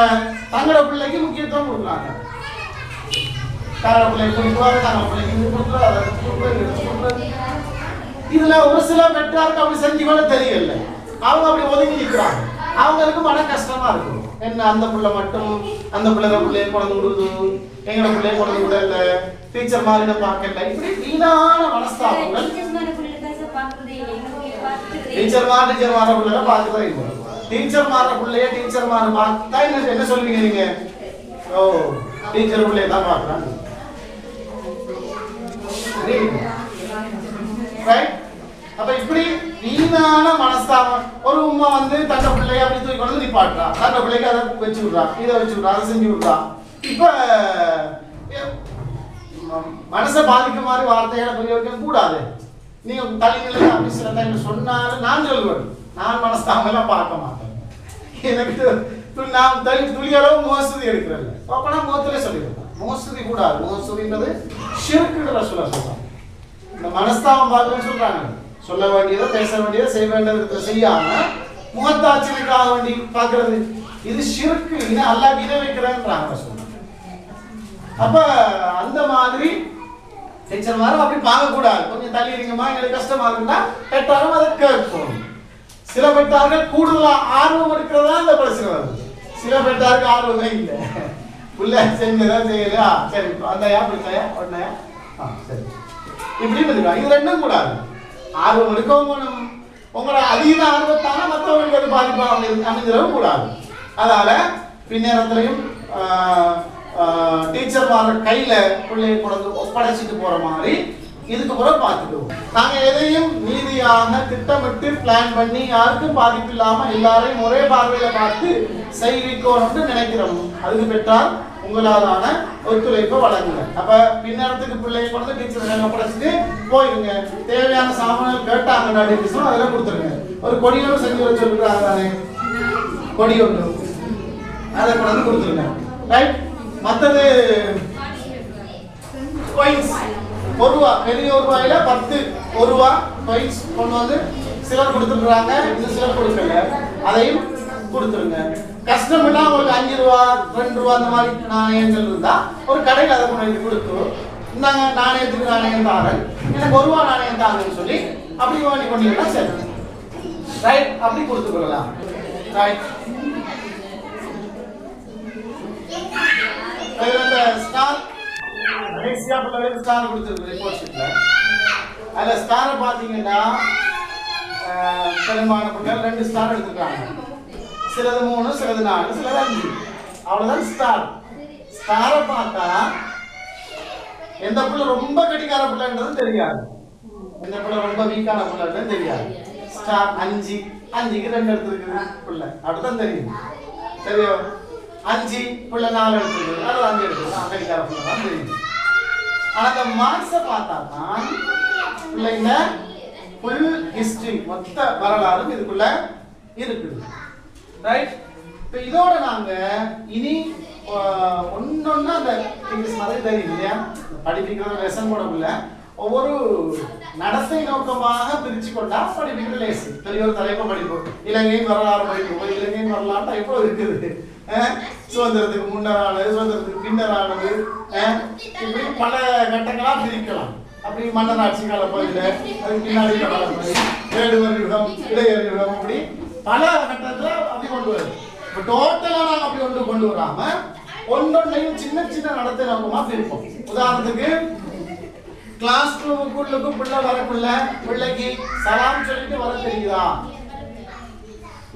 தங்களோட பிள்ளைக்கு முக்கியத்துவம் கொடுக்குறாங்க. தங்களோட பிள்ளைக்கு கொடுக்குறாங்க, தங்களோட பிள்ளைக்கு கொடுக்குறாங்க. இதுல ஒரு சில பெற்றாருக்கு அப்படி செஞ்சு கூட தெரியல. அவங்க அப்படி ஒதுங்கி நிற்கிறாங்க. அவங்களுக்கு மன கஷ்டமா இருக்கும். என்ன அந்த பிள்ளை மட்டும் அந்த பிள்ளைய குழந்தை விடுது, எங்களோட பிள்ளைய குழந்தை விடல, டீச்சர் மாதிரி பார்க்கல. இப்படி வீணான மனஸ்தாபங்கள். டீச்சர் மாற பிள்ளை பார்க்கதான் இல்லை. டீச்சர் மாற பிள்ளைய டீச்சர் மாற பார்த்தா என்ன சொல்லுவீங்க நீங்க? ஓ, டீச்சர் பிள்ளைய தான் பார்க்கறாங்க. அப்ப இப்படி வீணான மனஸ்தாபம். ஒரு உம்மா வந்து தங்க பிள்ளைய அப்படி தூக்கி கொண்டு நிப்பாட்டுறா, தங்க பிள்ளைக்கு அதை வச்சு விடுறா, இதை வச்சு விடுறா, அதை செஞ்சு விடுறா. இப்ப மனசை பாதிக்க மாதிரி வார்த்தைகளை பெரிய வைக்க கூடாது. நீங்க தலைநிலை அப்படி சில டைம்ல சொன்னாலும் நான் சொல்லுவேன், நான் மனஸ்தாபம் பார்க்க மாட்டேன். எனக்கு நான் துளியளவு மோசடி எடுக்கிறேன். அப்ப நான் முகத்திலே சொல்லிடுறேன், மோசடி கூடாது. மோசடின்றது ஷிர்க்குன்ற சொல்றாங்க. இந்த மனஸ்தாபம் பார்க்கணும்னு சொல்றாங்க. சொல்ல வேண்டியதை பேச வேண்டியதை செய்ய வேண்டியதை செய்யாம முகத்தாட்சியலுக்காக வேண்டி பார்க்கறது இது ஷிர்க்கு. இது அல்லாஹ் இணை வைக்கிறாங்க சொல்றாங்க. அப்ப அந்த மாதிரி டீச்சர் மாதிரி அப்படி பார்க்க கூடாது. கொஞ்சம் தள்ளி இருக்கமா, எங்களுக்கு கஷ்டமா இருக்குன்னா பெற்றாலும் அதை கேட்கணும். சில பெற்றார்கள் கூடுதலா ஆர்வம் இருக்கிறதா இந்த பிரச்சனை வருது. சில பெற்றாருக்கு ஆர்வமே இல்லை. புள்ள செஞ்சதான் செய்யலையா, சரி அந்த பிடிச்சாயா உடனே சரி இப்படி இருக்கா. இது ரெண்டும் கூடாது. ஆர்வம் இருக்கவும் உங்களோட அதீத ஆர்வத்தால மற்றவங்களுக்கு அது பாதிப்பாக அமைஞ்சிடவும் கூடாது. அதனால பின்னேரத்திலையும் டீச்சர் மாற கையில பிள்ளையை கொண்டு ஒப்படைச்சிட்டு போற மாதிரி இதுக்கு பிறகு பார்த்துக்குவோம். நாங்க எதையும் நீதியாக திட்டமிட்டு பிளான் பண்ணி யாருக்கும் பாதிப்பு இல்லாம எல்லாரையும் ஒரே பார்வையில பார்த்து செய்விக்கணும்னு நினைக்கிறோம். அதுக்கு பெற்றால் உங்களாலான ஒத்துழைப்பை வழங்குங்க. அப்ப பின்னேரத்துக்கு பிள்ளையை கொண்டு டீச்சர் ஒப்படைச்சிட்டு போயிருங்க. தேவையான சாமான்கள் கேட்டாங்கன்னா டீச்சர் அதெல்லாம் கொடுத்துருங்க. ஒரு கொடியோடு செஞ்சு வச்சு சொல்லிருக்காங்க தானே, கொடி ஒன்று அதை கொண்டு கொடுத்துருங்க. ரைட். மற்றது காயின்ஸ், ₹1 பெரிய ₹1 10 ₹1 காயின்ஸ் கொண்டு வந்து சிலர் கொடுத்துருக்காங்க, இது சிலர் கொடுக்கல, அதையும் கொடுத்துருங்க. கஷ்டம் இல்ல உங்களுக்கு ₹5 ₹2 அந்த மாதிரி நாணயங்கள் இருந்தா ஒரு கடையில் அதை கொண்டு கொடுத்து இந்தாங்க நாணயத்துக்கு நாணயம் தாரன், எனக்கு ₹1 நாணயம் தாங்கன்னு சொல்லி அப்படி வாங்கி பண்ணீங்கன்னா சரி. ரைட். அப்படி கொடுத்துக்கலாம். ரைட். இந்த ஸ்டார் கடைசியா பிள்ளைகளுக்கு ஸ்டார் கொடுத்துருக்கு ரிப்போர்ட் ஷீட்ல. அதுல ஸ்டாரை பாத்தீங்கன்னா பெரும்பாலான பிள்ளைகள் 2 ஸ்டார் எடுத்துருக்காங்க. சிலது 3, சிலது 4, சிலது 5. அவ்வளவுதான் ஸ்டார். ஸ்டாரை பார்த்தா எந்த பிள்ளை ரொம்ப கட்டிக்கார பிள்ளைன்றது தெரியாது, எந்த பிள்ளை ரொம்ப வீக்கான பிள்ளைன்றது தெரியாது. ஸ்டார் 5, 5க்கு 2 எடுத்துருக்கு பிள்ளை அப்படிதான் தெரியும். சரியோ? 5 பிள்ளை 4 எடுத்துருக்கு, அது 5 எடுத்துருக்கு, கட்டிக்கார பிள்ளை தான் தெரியும். ஆனா அந்த மார்க்ஸை பார்த்தா தான் பிள்ளைங்க ஃபுல் ஹிஸ்டரி மொத்த வரலாறு இதுக்குள்ள இருக்குது. ரைட். இப்போ இதோட நாங்க இனி ஒன்னொன்னா அந்த இங்கிலீஷ் மாதிரி தெரியும் இல்லையா, படிப்பிக்கிற லெசன் போடக்குள்ள ஒவ்வொரு நடத்தை நோக்கமாக பிரிச்சு கொண்டா படிப்பிக்கிற லேசு. பெரிய ஒரு தலைப்பை படிப்போம், இலங்கையின் வரலாறு படிப்போம். இலங்கையின் வரலாறு எவ்வளவு இருக்குது, சுதந்திரத்துக்கு முன்னரானது, சுதந்திரத்துக்கு பின்னரானது, இப்படி பல கட்டங்களா பிரிக்கலாம். அப்படி மன்னர் ஆட்சி கால பகுதியில், அதுக்கு பின்னாடி காலப்பகுதி, வேடுவர் யுகம், இடையர் யுகம், அப்படி பல கட்டத்துல அப்படி கொண்டு வருது. இப்போ டோட்டலா நாங்கள் அப்படி கொண்டு வராம ஒன்னொன்னையும் சின்ன சின்ன நடத்தை நோக்கமா பிரிப்போம். உதாரணத்துக்கு கிளாஸ் ரூமுக்குள்ளுக்கு பிள்ளை வரக்குள்ள பிள்ளைக்கு சலாம் சொல்லிட்டு வர தெரியுதா,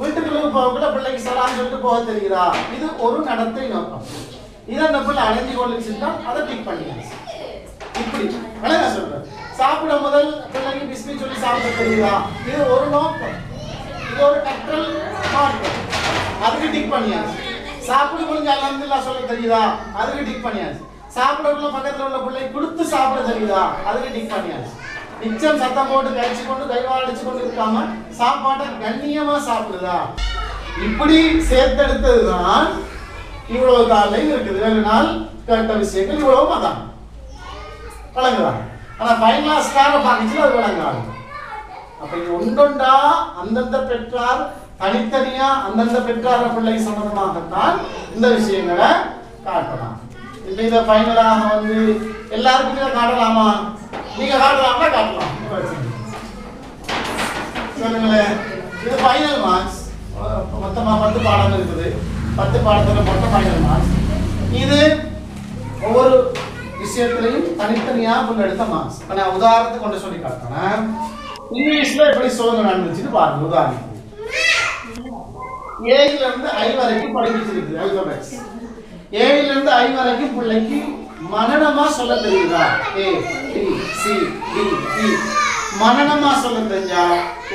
வீட்டுக்குள்ள போகக்குள்ள பிள்ளைக்கு சலாம் சொல்லிட்டு போக தெரியுதா, இது ஒரு நடத்தை நோக்கம். இதை அந்த பிள்ளை அடைஞ்சு கொள்ளுச்சுன்னா அதை டிக் பண்ணியாச்சு. இப்படி அழகா சொல்றேன். சாப்பிட முதல் பிள்ளைக்கு பிஸ்மி சொல்லி சாப்பிட தெரியுதா, இது ஒரு நோக்கம், இது ஒரு கற்றல் மாற்றம், அதுக்கு டிக் பண்ணியாச்சு. சாப்பிட முடிஞ்ச அல்ஹம்துலில்லாஹ் சொல்ல தெரியுதா, அதுக்கு டிக் பண்ணியாச்சு. சாப்பிடக்குள்ள பக்கத்துல உள்ள பிள்ளை கொடுத்து சாப்பிட தெரியுதா, அதுக்கு டிக் பண்ணியாச்சு. நிச்சயம் சத்தம் போட்டு கழிச்சு கொண்டு கைவால் அடிச்சு கொண்டு இருக்காம சாப்பாட்டை கண்ணியமா சாப்பிடுதா, இப்படி சேர்த்தெடுத்ததுதான் இவ்வளவு காலையும் இருக்குது. 2 நாள் கேட்ட விஷயங்கள் இவ்வளவு அதான் வழங்குறாங்க. ஆனா ஃபைனலா ஸ்டாரை பார்த்துச்சு அது வழங்காது. அப்ப இது ஒன்றொண்டா அந்தந்த பெற்றார் தனித்தனியா அந்தந்த பெற்றார பிள்ளை சம்பந்தமாகத்தான் இந்த விஷயங்களை காட்டலாம். இப்ப இதை ஃபைனலாக வந்து எல்லாருக்குமே காட்டலாமா, நீங்க காட்டலாம்னா காட்டலாம். சொல்லுங்களேன். இது ஃபைனல் மார்க்ஸ். மொத்தமா 10 பாடம் இருக்குது. 10 பாடத்துல மொத்தம் ஃபைனல் மார்க்ஸ். இது ஒவ்வொரு விஷயத்திலையும் தனித்தனியா எடுத்த மார்க்ஸ். நான் உதாரணத்துக்கு கொண்டு சொல்லி காட்டுறேன். இங்கிலீஷ்ல எப்படி சோதனை நடந்துச்சுன்னு பாருங்க. உதாரணத்துக்கு ஏல இருந்து I வரைக்கும் படிச்சிருக்கு ஆல்பபெட்ஸ். ஏல இருந்து I வரைக்கும் பிள்ளைக்கு மனனமா சொல்ல தெரியுதா, A B C D E மனனமா சொல்ல தெரிஞ்சா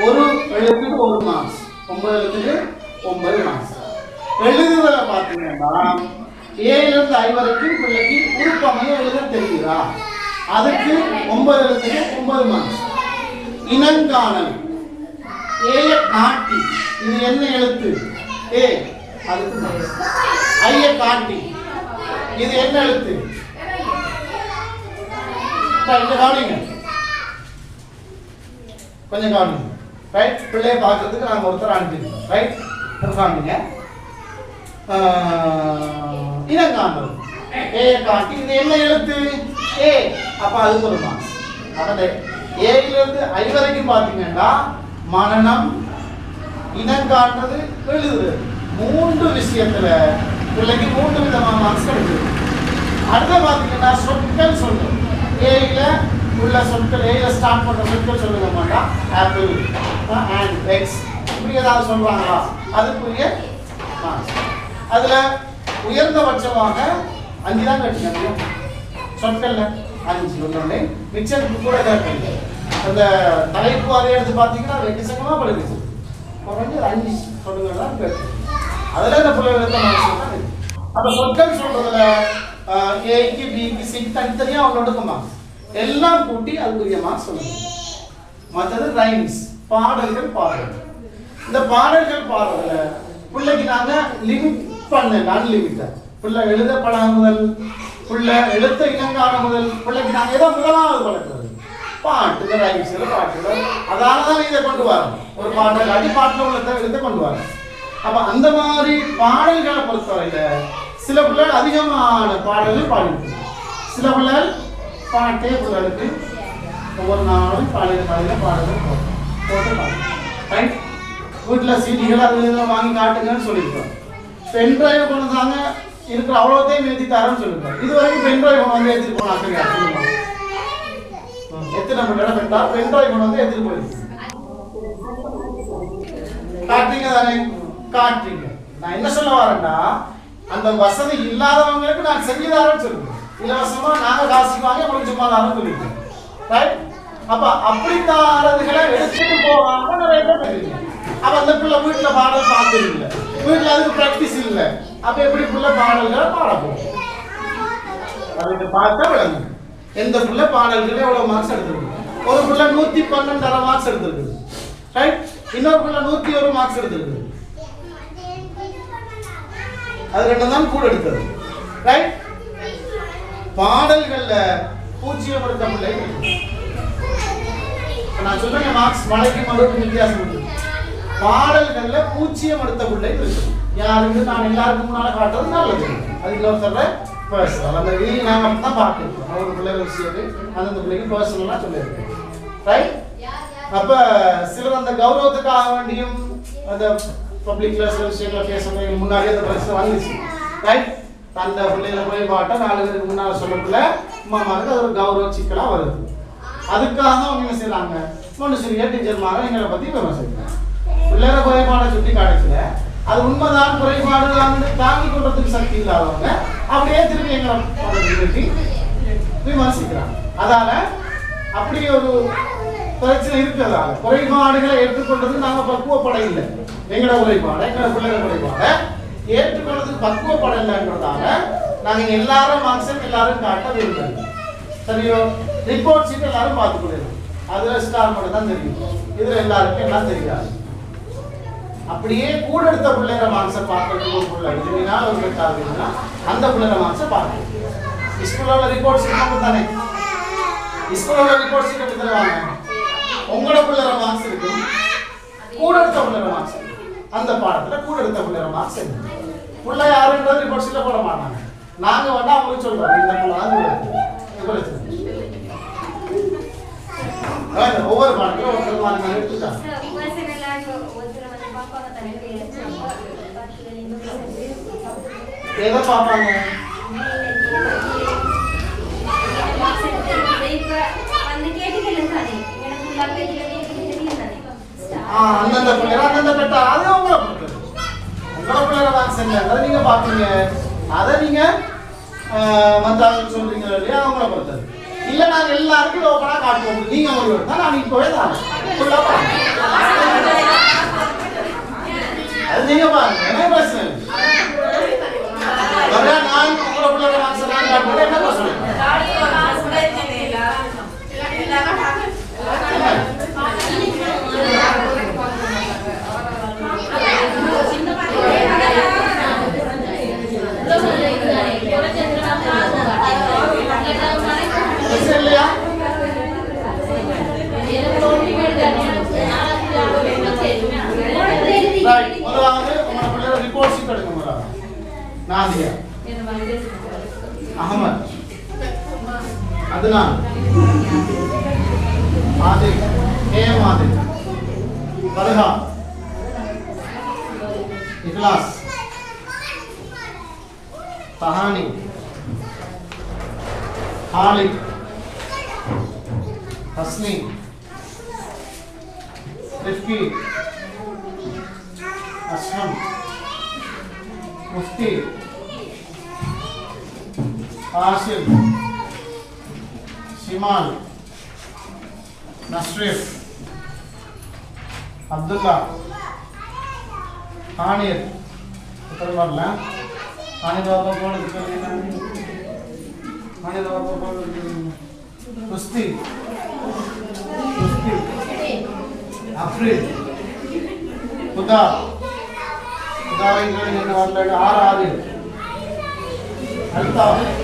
ஒரு எழுத்துக்கு 1 மார்க்ஸ், 9 எழுத்துக்கு 9 மார்க்ஸ். எழுதுதல பாத்தீங்கன்னா ஏல இருந்து I வரைக்கும் பிள்ளைக்கு உருப்பமையா எழுத தெரியுதா, அதுக்கு 9 எழுத்துக்கு 9 மார்க்ஸ். இனங்காணல் ஏ காட்டி, இது என்ன எழுத்து ஏ, அதுக்கு மார்க்ஸ். ஐய காட்டி, இது என்ன எழுத்து, இங்க கவனிங்க, கொஞ்சம் கவனிங்க. ரைட். பிள்ளைய பார்க்கறதுக்கு நாங்கள் ஒருத்தர் அனுப்பிடுறோம். ரைட். கவனிங்க. இனங்காணல் ஏ காட்டி, இது என்ன எழுத்து ஏ, அப்ப அதுக்கு 1 மார்க்ஸ். அப்ப ஏல இருந்து I வரைக்கும் பாத்தீங்கன்னா மனனம், இனங்காட்டுறது, எழுதுறது, 3 விஷயத்துல பிள்ளைக்கு 3 விதமான மார்க்ஸ் கிடைக்குது. அடுத்த பாத்தீங்கன்னா சொற்கள் சொல்றோம். ஏல உள்ள சொற்கள், ஏல ஸ்டார்ட் பண்ற சொற்கள் சொல்லுங்க மாட்டா, ஆப்பிள் அண்ட் எக்ஸ் இப்படி ஏதாவது சொல்றாங்களா, அதுக்குரிய மார்க்ஸ். அதுல உயர்ந்தபட்சமாக 5 தான் கட்டிங்க சொற்கள்ல 5 ஒன்னொன்னே, மிச்சம் கூட கேட்கல. அந்த தலைப்பு அதை எடுத்து பார்த்தீங்கன்னா வெட்டிசங்கமா படிச்சு குறைஞ்சு 5 சொல்லுங்க தான் கேட்கு. அதில் இந்த பிள்ளைகளுக்கு அப்ப சொற்கள் சொல்றதுல ஏக்கு பிக்கு சிக்கு தனித்தனியா அவங்களோட மார்க்ஸ் எல்லாம் கூட்டி அதுக்குரிய மார்க்ஸ் சொல்லுங்க. மற்றது ரைம்ஸ் பாடல்கள் பாடுறது. இந்த பாடல்கள் பாடுறதுல பிள்ளைக்கு நாங்க லிமிட் பண்ண அன்லிமிட்டட். பிள்ளை எழுத பழக முதல் பிள்ளை எழுத்த இனங்கான முதல் பிள்ளைக்கு நாங்க ஏதோ முதலாவது வளர்க்குறது பாட்டுகள் ரைம்ஸ்கள் பாட்டுகள். அதனால தான் இதை கொண்டு வரோம். ஒரு பாடல் அடிப்பாட்டில் உள்ள எழுத கொண்டு வரோம். அப்ப அந்த மாதிரி பாடல்களை பொறுத்தவரையில சில பிள்ளைகள் அதிகமான பாடல்கள் பாடிட்டு, சில பிள்ளைகள் பாட்டே பிள்ளைகளுக்கு ஒவ்வொரு நாளும் பாடல்கள் பாடல்கள் போட்டு பாடுறோம். ரைட்? வீட்டில் சீடிகள் அது வாங்கி காட்டுங்கன்னு சொல்லியிருக்கோம். பென் டிரைவ் கொண்டு தாங்க இருக்கிற அவ்வளோத்தையும் ஏற்றி தரேன்னு சொல்லியிருக்கோம். இது வரைக்கும் பென் டிரைவ் கொண்டு வந்து ஏற்றிட்டு போனாங்க. எத்தனை பிள்ளை பெற்றா பென் டிரைவ் கொண்டு வந்து ஏற்றிட்டு போயிருக்கு. காட்டுறீங்க தானே? காட்டுறீங்க. நான் என்ன சொல்ல வரேன்னா, அந்த வசதி இல்லாதவங்களுக்கு நான் செஞ்சுதாரன்னு சொல்லுவேன். இலவசமா நாங்க காசு வாங்கி உங்களுக்கு சும்மா தாரன்னு சொல்லிருக்கோம். ரைட்? அப்ப அப்படி தாரதுகளை எடுத்துட்டு போகாம நிறைய பேர் தெரியுங்க. அப்ப அந்த பிள்ளை வீட்டுல பாடல் பார்த்தது இல்லை, வீட்டுல அதுக்கு பிராக்டிஸ் இல்லை. அப்ப எப்படி பிள்ளை பாடல்களை பாட போகும்? அதுக்கு பார்த்தா விளங்கு எந்த பிள்ளை பாடல்களை எவ்வளவு மார்க்ஸ் எடுத்துருக்கு. ஒரு பிள்ளை 112 மார்க்ஸ் எடுத்திருக்கு. ரைட்? இன்னொரு பிள்ளை 101 மார்க்ஸ் எடுத்திருக்கு. அது ரெண்டும் தான் கூட எடுத்தது. ரைட்? பாடல்கள்ல பூஜ்ஜியம் எடுத்த பிள்ளை நான் சொல்றேன் மார்க்ஸ் மலைக்கு மறுக்கும் வித்தியாசம் இருக்கு. பாடல்கள்ல பூஜ்ஜியம் எடுத்த பிள்ளை இருக்கு. யாருக்கு நான் எல்லாருக்கும் முன்னால காட்டுறது நல்லது. அது இன்னொருத்தர பர்சனல் அந்த வீடியோ நாம தான் பார்க்கணும். ஒரு பிள்ளை விஷயத்துக்கு அந்த பிள்ளைக்கு பர்சனலா சொல்லியிருக்கேன். ரைட்? அப்ப சிலர் அந்த கௌரவத்துக்காக வேண்டியும் அந்த பப்ளிக்ல சில விஷயங்களை பேசுறது முன்னாடியே அந்த பிரச்சனை வந்துச்சு. ரைட்? அந்த பிள்ளைகளை போய் பாட்டா 4 பேருக்கு முன்னால சொல்லக்குள்ள அம்மாமாருக்கு அது ஒரு கௌரவ சிக்கலா வருது. அதுக்காக தான் அவங்க என்ன செய்யறாங்க, மனுஷரியா டீச்சர் மாற எங்களை பத்தி விமர்சிக்கிறாங்க. பிள்ளைகளை குறைபாடை சுட்டி காட்டுச்சுல அது உண்மைதான், குறைபாடு தாங்கி கொள்றதுக்கு சக்தி இல்லாதவங்க அப்படியே திரும்பி எங்களை விமர்சிக்கிறாங்க. அதால அப்படி ஒரு பிரச்சனை இருக்கிறதால குறைபாடுகளை ஏற்றுக்கொள்றதுக்கு நாங்க பக்குவப்பட இல்லை. எங்களோட குறைபாடு எங்களோட பிள்ளைகள் குறைபாடை ஏற்றுக்கொள்றதுக்கு பக்குவப்படலைன்றதால நாங்க எல்லாரும் மார்க்ஸ் எல்லாரும் காட்ட விரும்புகிறோம். சரியோ? ரிப்போர்ட் ஷீட் எல்லாரும் பார்த்துக்கொள்ளும். அதுல ஸ்டார் மட்டும் தான் தெரியும். இதுல எல்லாருக்கும் எல்லாம் தெரியாது. அப்படியே கூட எடுத்த பிள்ளைற மார்க்ஸை பார்க்கறதுக்கு ஒரு பிள்ளை எழுதினா ஒரு பெற்றாருன்னா அந்த பிள்ளைற மார்க்ஸை பார்க்கணும். ஸ்கூலோட ரிப்போர்ட் ஷீட் தானே, ஸ்கூலோட ரிப்போர்ட் ஷீட் எடுத்து தருவாங்க. உங்களோட பிள்ளைற மார்க்ஸ் இருக்கு, கூட எடுத்த பிள்ளைற மார்க்ஸ் அந்த பாடத்துல கூட எடுத்த பிள்ளைற மார்க்ஸ் இருக்கு. பிள்ளை யாருன்றது ரிப்போர்ட் ஷீட்ல போட மாட்டாங்க. நாங்க வேணா அவங்களுக்கு சொல்றோம் இந்த பிள்ளை ஒவ்வொரு பாடத்தையும் ஒருத்தர் மார்க் எடுத்துட்டாங்க. எதை பார்ப்பாங்க? அந்தந்த பிள்ளைங்க அந்தந்த பெற்றா அது உங்களை பொறுத்தது. உங்களோட பிள்ளைங்க மார்க்ஸ் என்ன அதை நீங்க பாப்பீங்க. அதை நீங்க மற்றவங்களுக்கு சொல்றீங்க இல்லையா, அவங்கள பொறுத்தது. இல்ல நாங்க எல்லாருக்கும் ஓப்பனா காட்டுவோம். நீங்க ஒரு தான் நான் இப்பவே தான் அது நீங்க பாருங்க, என்ன பிரச்சனை இல்லை. நான் உங்களோட பிள்ளைங்க மார்க்ஸ் எல்லாம் காட்டுறது என்ன பிரச்சனை? இல்லையா? முதலாவது உங்களோட பிள்ளையோட ரிப்போர்ட் ஷீட் எடுக்க முதலாவது. நாதியா, அகமது, அத்னான், ஆதிக், ஏஎம் ஆதிக், பர்ஹா, இக்லாஸ், தஹானி, खालिद, हसनी, रिफ्की, असलम, मुफ्ती, आसिफ, शिमाल, नसरिफ, अब्दुल्ला, हानिर, மாநிலவாப்பா போனதுக்கு மாநிலவாப்பா போனதுக்கு குஸ்தி குஸ்தி அப்ரில் புதா புதாவை என்ன வரல 6 6 அல்தாஃப்